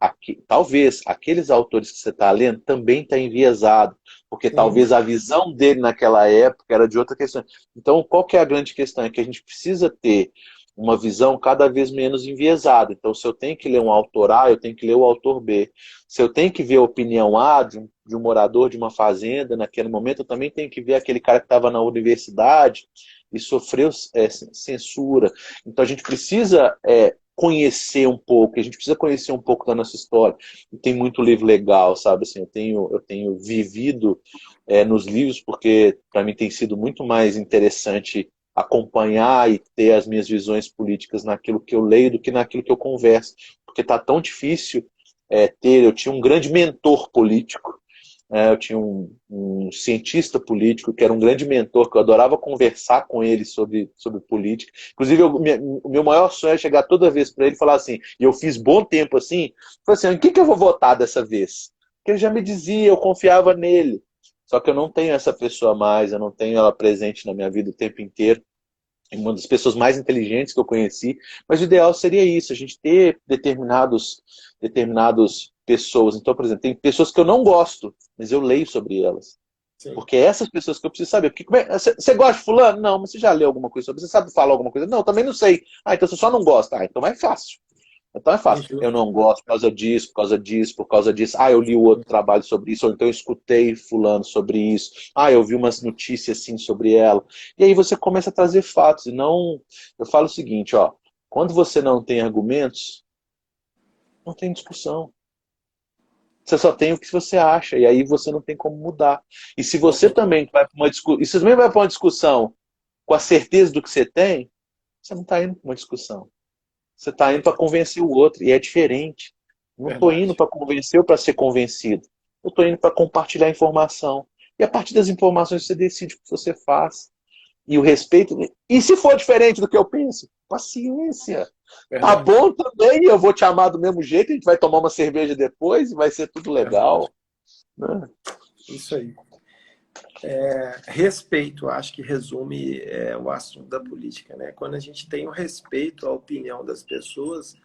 aqueles autores que você está lendo também está enviesado, porque sim, talvez a visão dele naquela época era de outra questão. Então, qual que é a grande questão? É que a gente precisa ter uma visão cada vez menos enviesada. Então, se eu tenho que ler um autor A, eu tenho que ler o autor B. Se eu tenho que ver a opinião A de um morador de uma fazenda naquele momento, eu também tenho que ver aquele cara que estava na universidade e sofreu censura. Então a gente precisa conhecer um pouco, a gente precisa conhecer um pouco da nossa história. E tem muito livro legal, sabe? Assim, eu tenho vivido nos livros porque para mim tem sido muito mais interessante acompanhar e ter as minhas visões políticas naquilo que eu leio do que naquilo que eu converso. Porque tá tão difícil eu tinha um grande mentor político, Eu tinha um cientista político que era um grande mentor, que eu adorava conversar com ele sobre política. Inclusive, o meu maior sonho é chegar toda vez para ele e falar assim, e eu fiz bom tempo assim, falei assim, em que eu vou votar dessa vez? Porque ele já me dizia, eu confiava nele. Só que eu não tenho essa pessoa mais, eu não tenho ela presente na minha vida o tempo inteiro. É uma das pessoas mais inteligentes que eu conheci, mas o ideal seria isso, a gente ter determinados pessoas. Então, por exemplo, tem pessoas que eu não gosto, mas eu leio sobre elas. Sim. Porque é essas pessoas que eu preciso saber. Porque, você gosta de fulano? Não, mas você já leu alguma coisa sobre? Você sabe falar alguma coisa? Não, também não sei. Ah, então você só não gosta. Ah, então é fácil. Então é fácil. Eu Injusto. não gosto por causa disso, por causa disso, por causa disso. Ah, eu li o outro trabalho sobre isso, ou então eu escutei fulano sobre isso. Ah, eu vi umas notícias assim sobre ela. E aí você começa a trazer fatos. E não. Eu falo o seguinte, ó. Quando você não tem argumentos, não tem discussão. Você só tem o que você acha, e aí você não tem como mudar. E se Não você tem como. também vai para uma discussão, e se você também vai para uma discussão com a certeza do que você não está indo para uma discussão. Você está indo para convencer o outro, e é diferente. Não estou indo Verdade. para convencer ou para ser convencido. Eu estou indo para compartilhar informação. E a partir das informações você decide o que você faz. E o respeito. E se for diferente do que eu penso? Paciência. Tá Verdade. bom também, eu vou te amar do mesmo jeito, a gente vai tomar uma cerveja depois e vai ser tudo legal. Verdade. Né? Isso aí. Respeito, acho que resume o assunto da política, né? Quando a gente tem o respeito à opinião das pessoas,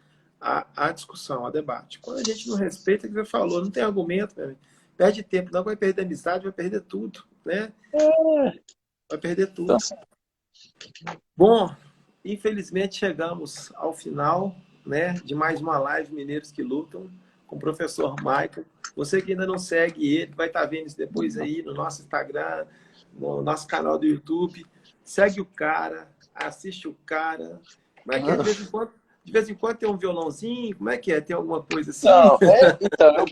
à discussão, ao debate. Quando a gente não respeita, é o que você falou, não tem argumento, né? Perde tempo, não vai perder amizade, vai perder tudo, né? Vai perder Então, tudo. assim, Bom, infelizmente chegamos ao final, né, de mais uma live Mineiros que Lutam com o professor Michael. Você que ainda não segue ele, vai estar vendo isso depois aí no nosso Instagram, no nosso canal do YouTube. Segue o cara, assiste o cara. Como é que é? De vez em quando tem um violãozinho? Como é que é? Tem alguma coisa assim? então, eu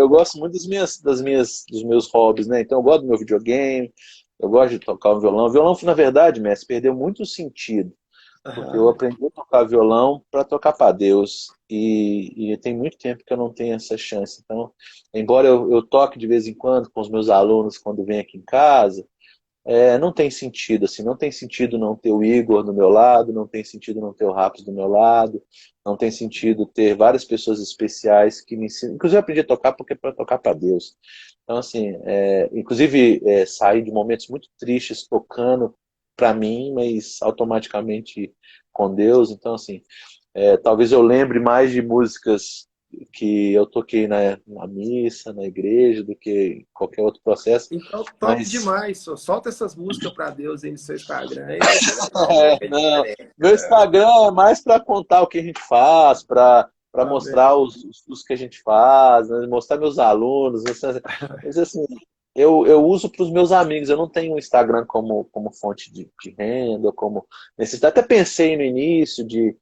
gosto muito dos meus hobbies, né? Então eu gosto do meu videogame, eu gosto de tocar o violão. O violão, na verdade, mestre, perdeu muito sentido, porque eu Aham. aprendi a tocar violão para tocar para Deus. E tem muito tempo que eu não tenho essa chance. Então, embora eu toque de vez em quando com os meus alunos quando vem aqui em casa, não tem sentido, assim, não tem sentido não ter o Igor do meu lado, não tem sentido não ter o Raps do meu lado, não tem sentido ter várias pessoas especiais que me ensinam. Inclusive, eu aprendi a tocar porque é para tocar para Deus. Então, assim, inclusive, saí de momentos muito tristes tocando para mim, mas automaticamente com Deus. Então, assim, talvez eu lembre mais de músicas que eu toquei na missa, na igreja, do que em qualquer outro processo, Então, top mas demais. Só solta essas músicas para Deus aí no seu Instagram. Aí vai ser legal. Vamos ver não, diferente. meu Instagram é mais para contar o que a gente faz, para Amém. mostrar os que a gente faz, né? Mostrar meus alunos. Mas assim, eu uso para os meus amigos. Eu não tenho o Instagram como fonte de renda, como necessidade. Até pensei no início de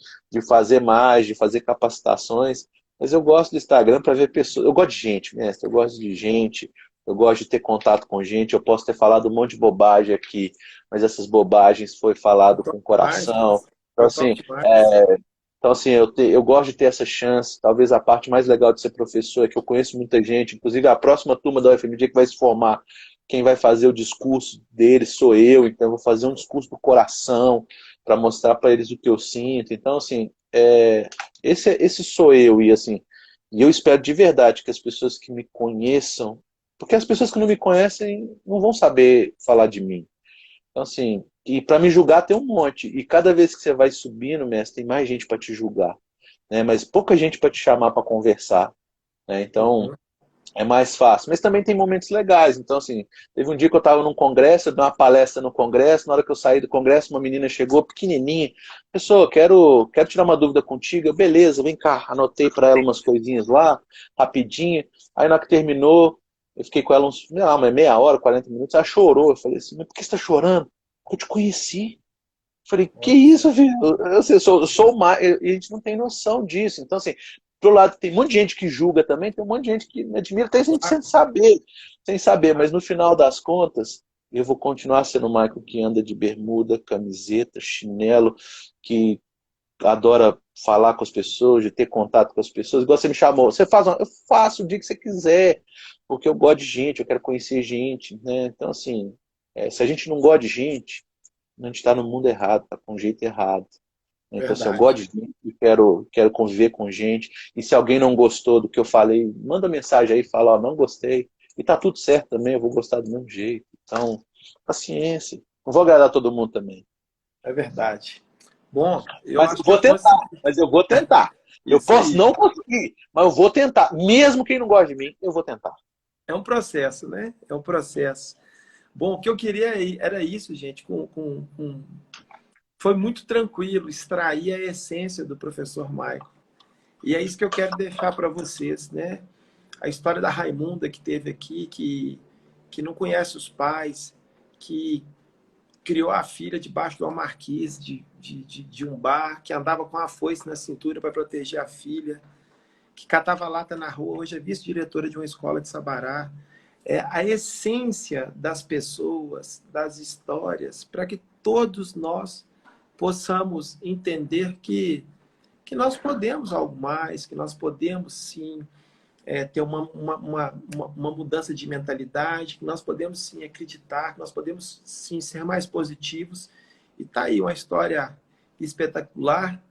fazer mais, de fazer capacitações, mas eu gosto do Instagram para ver pessoas. Eu gosto de gente, mestre. Eu gosto de gente. Eu gosto de ter contato com gente. Eu posso ter falado um monte de bobagem aqui, mas essas bobagens foi Foi falado top com o demais. coração. Então, Foi top assim, demais. eu gosto de ter essa chance. Talvez a parte mais legal de ser professor é que eu conheço muita gente, inclusive a próxima turma da UFMG que vai se formar, quem vai fazer o discurso deles sou eu, então eu vou fazer um discurso do coração para mostrar para eles o que eu sinto. Então, assim, esse sou eu, e assim, e eu espero de verdade que as pessoas que me conheçam, porque as pessoas que não me conhecem não vão saber falar de mim. Então, assim, e para me julgar tem um monte. E cada vez que você vai subindo, mestre, tem mais gente para te julgar, né? Mas pouca gente para te chamar para conversar, né? Então, Uhum. é mais fácil. Mas também tem momentos legais. Então, assim, teve um dia que eu estava num congresso, eu dei uma palestra no congresso. Na hora que eu saí do congresso, uma menina chegou pequenininha. Pessoa, quero tirar uma dúvida contigo. Beleza, vem cá. Anotei para ela umas coisinhas lá, rapidinho. Aí, na hora que terminou, eu fiquei com ela uns, meia hora, 40 minutos. Ela chorou. Eu falei assim, mas por que você está chorando? Porque eu te conheci. Eu falei, que Olha só. isso, filho? Eu sou mais. E a gente não tem noção disso. Então, assim, pro lado, tem um monte de gente que julga também, tem um monte de gente que me admira, tem gente Claro, sem saber, claro. mas no final das contas, eu vou continuar sendo o Michael que anda de bermuda, camiseta, chinelo, que adora falar com as pessoas, de ter contato com as pessoas. Igual você me chamou, você faz, eu faço o dia que você quiser. porque eu gosto de gente, eu quero conhecer gente, né? Então, assim, se a gente não gosta de gente, a gente está no mundo errado, está com o jeito errado. Então, assim, eu gosto Verdade. de gente e quero conviver com gente. E se alguém não gostou do que eu falei, manda mensagem aí e fala, ó, não gostei. E tá tudo certo também, eu vou gostar do mesmo jeito. Então, paciência. Não vou agradar todo mundo também. É verdade. Bom, eu Mas eu acho que vou é uma tentar, mas eu vou tentar. Eu isso posso aí. não conseguir, mas eu vou tentar. Mesmo quem não gosta de mim, eu vou tentar. É um processo, né? É um processo. Bom, o que eu queria era isso, gente. Foi muito tranquilo extrair a essência do professor Michael. E é isso que eu quero deixar para vocês, né? A história da Raimunda que teve aqui, que não conhece os pais, que criou a filha debaixo de uma marquise de um bar, que andava com a foice na cintura para proteger a filha, que catava lata na rua, hoje é vice-diretora de uma escola de Sabará. É a essência das pessoas, das histórias, para que todos nós possamos entender que nós podemos algo mais, que nós podemos sim ter uma mudança de mentalidade, que nós podemos sim acreditar, que nós podemos sim ser mais positivos. E tá aí uma história espetacular,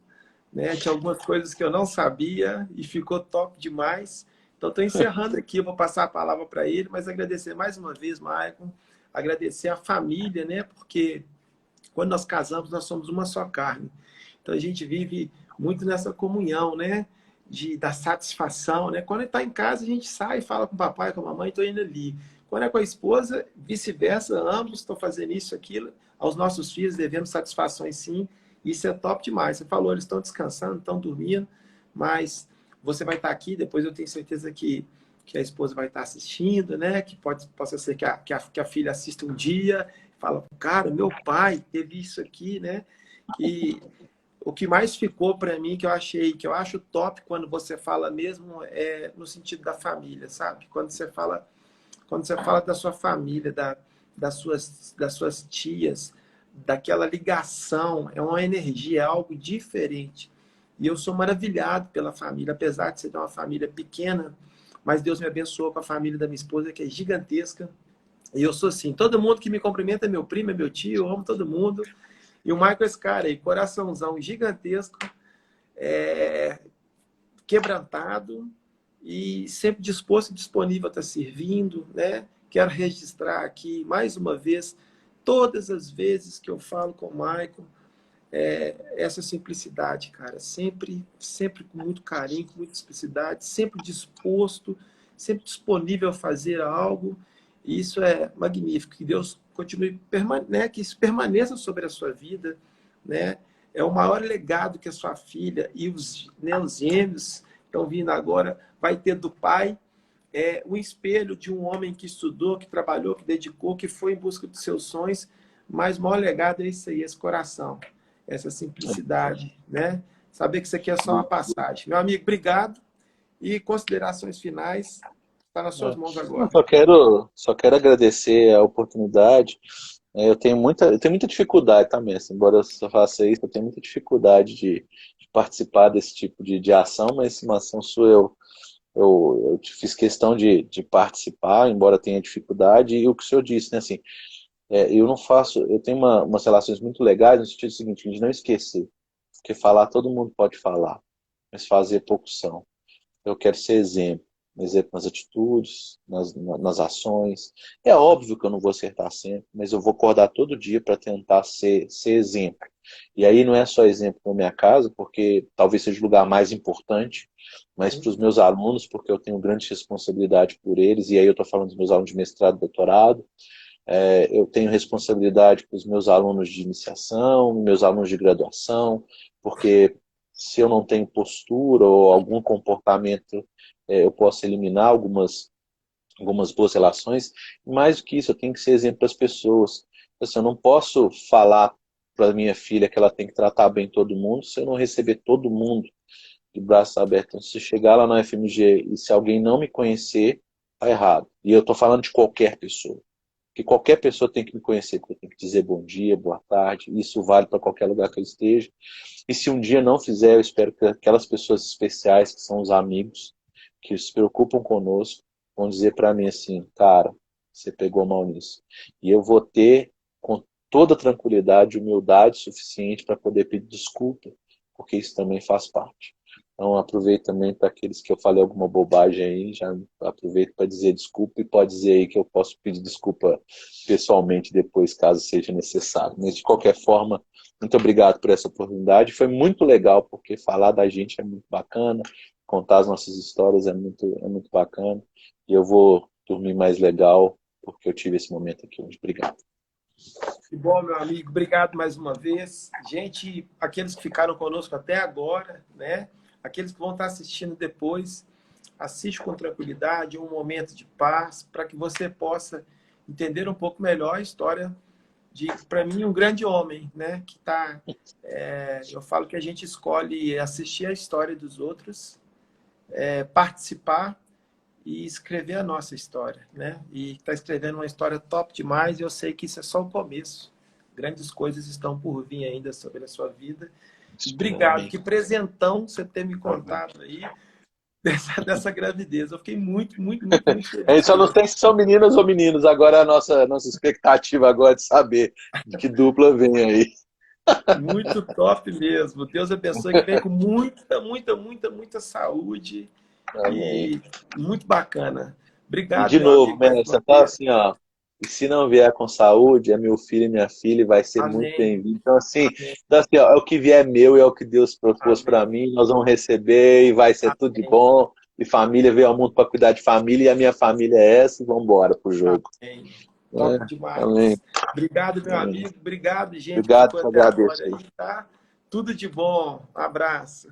né? Tinha algumas coisas que eu não sabia e ficou top demais. Então, estou encerrando aqui, eu vou passar a palavra para ele, mas agradecer mais uma vez, Maicon, agradecer a família, né? Porque quando nós casamos, nós somos uma só carne. Então, a gente vive muito nessa comunhão, né? Da satisfação, né? Quando está em casa, a gente sai e fala com o papai, com a mamãe, estou indo ali. Quando é com a esposa, vice-versa, ambos estão fazendo isso, aquilo. Aos nossos filhos devemos satisfações, sim. Isso é top demais. Você falou, eles estão descansando, estão dormindo, mas você vai estar aqui, depois eu tenho certeza que a esposa vai estar assistindo, né? Que possa ser que a filha assista um dia, fala, cara, meu pai teve isso aqui, né? E o que mais ficou para mim, que eu acho top quando você fala mesmo, é no sentido da família, sabe? Quando você fala da sua família, das suas tias, daquela ligação, é uma energia, é algo diferente. E eu sou maravilhado pela família, apesar de ser uma família pequena, mas Deus me abençoou com a família da minha esposa, que é gigantesca. E eu sou assim, todo mundo que me cumprimenta é meu primo, é meu tio, eu amo todo mundo. E o Michael é esse cara aí, coraçãozão gigantesco, é, quebrantado e sempre disposto e disponível a estar servindo, né? Quero registrar aqui, mais uma vez, todas as vezes que eu falo com o Michael, essa simplicidade, cara. Sempre, sempre com muito carinho, com muita simplicidade, sempre disposto, sempre disponível a fazer algo. E isso é magnífico. Que Deus continue, né, que isso permaneça sobre a sua vida, né? É o maior legado que a sua filha e os gêmeos estão vindo agora vai ter do pai. É um espelho de um homem que estudou, que trabalhou, que dedicou, que foi em busca dos seus sonhos, mas o maior legado é isso aí, esse coração, essa simplicidade, né? Saber que isso aqui é só uma passagem. Meu amigo, obrigado. E considerações finais, está nas suas É. mãos Não, agora. só quero agradecer a oportunidade. Eu tenho muita dificuldade também, assim, embora eu só faça isso, eu tenho muita dificuldade de participar desse tipo de ação, mas uma ação sua eu fiz questão de participar, embora tenha dificuldade, e o que o senhor disse, né, assim, eu não faço, eu tenho umas relações muito legais no sentido seguinte, de não esquecer, porque falar todo mundo pode falar, mas fazer poucos são. Eu quero ser exemplo. Exemplo nas atitudes, nas ações. É óbvio que eu não vou acertar sempre, mas eu vou acordar todo dia para tentar ser exemplo. E aí não é só exemplo na minha casa, porque talvez seja o lugar mais importante, mas para os meus alunos, porque eu tenho grande responsabilidade por eles, e aí eu estou falando dos meus alunos de mestrado e doutorado, eu tenho responsabilidade com os meus alunos de iniciação, meus alunos de graduação, porque se eu não tenho postura ou algum comportamento, eu posso eliminar algumas boas relações. E mais do que isso, eu tenho que ser exemplo para as pessoas. Assim, eu não posso falar para minha filha que ela tem que tratar bem todo mundo se eu não receber todo mundo de braços abertos. Então, se chegar lá na FMG e se alguém não me conhecer, tá errado. E eu estou falando de qualquer pessoa. Que qualquer pessoa tem que me conhecer, porque eu tenho que dizer bom dia, boa tarde, isso vale para qualquer lugar que eu esteja. E se um dia não fizer, eu espero que aquelas pessoas especiais, que são os amigos, que se preocupam conosco, vão dizer para mim assim, cara, você pegou mal nisso. E eu vou ter, com toda tranquilidade, humildade suficiente para poder pedir desculpa, porque isso também faz parte. Então, aproveito também para aqueles que eu falei alguma bobagem aí, já aproveito para dizer desculpa e pode dizer aí que eu posso pedir desculpa pessoalmente depois, caso seja necessário. Mas, de qualquer forma, muito obrigado por essa oportunidade. Foi muito legal, porque falar da gente é muito bacana, contar as nossas histórias é muito bacana. E eu vou dormir mais legal, porque eu tive esse momento aqui hoje. Obrigado. Que bom, meu amigo. Obrigado mais uma vez. Gente, aqueles que ficaram conosco até agora, né? Aqueles que vão estar assistindo depois, assiste com tranquilidade, um momento de paz, para que você possa entender um pouco melhor a história de, para mim, um grande homem, né? Que tá, eu falo que a gente escolhe assistir a história dos outros, participar e escrever a nossa história, né? E está escrevendo uma história top demais e eu sei que isso é só o começo. Grandes coisas estão por vir ainda sobre a sua vida. Obrigado, que presentão você ter me contado aí dessa gravidez. Eu fiquei muito, muito, muito, muito A gente feliz só não mesmo. tem se são meninas ou meninos. Agora é a nossa expectativa agora é de saber de que dupla vem aí. Muito top mesmo. Deus abençoe, que venha com muita, muita, muita, muita saúde Amém. e muito bacana. E Obrigado, de meu novo, amigo, mais mestre, uma você tá vez. assim, ó. E se não vier com saúde, é meu filho e minha filha, e vai ser muito Amém. bem-vindo. Então, assim, Amém. ó, é o que vier meu, é o que Deus propôs para Amém. mim, nós vamos receber e vai ser tudo de Amém. bom. E família veio ao mundo para cuidar de família, e a minha família é essa, e vamos embora pro jogo. Amém. É, Top amém, demais. Obrigado, meu amém. amigo. Obrigado, gente, que Obrigado, ficou te até agradeço agora aí. aí, tá? Tudo de bom. Um abraço.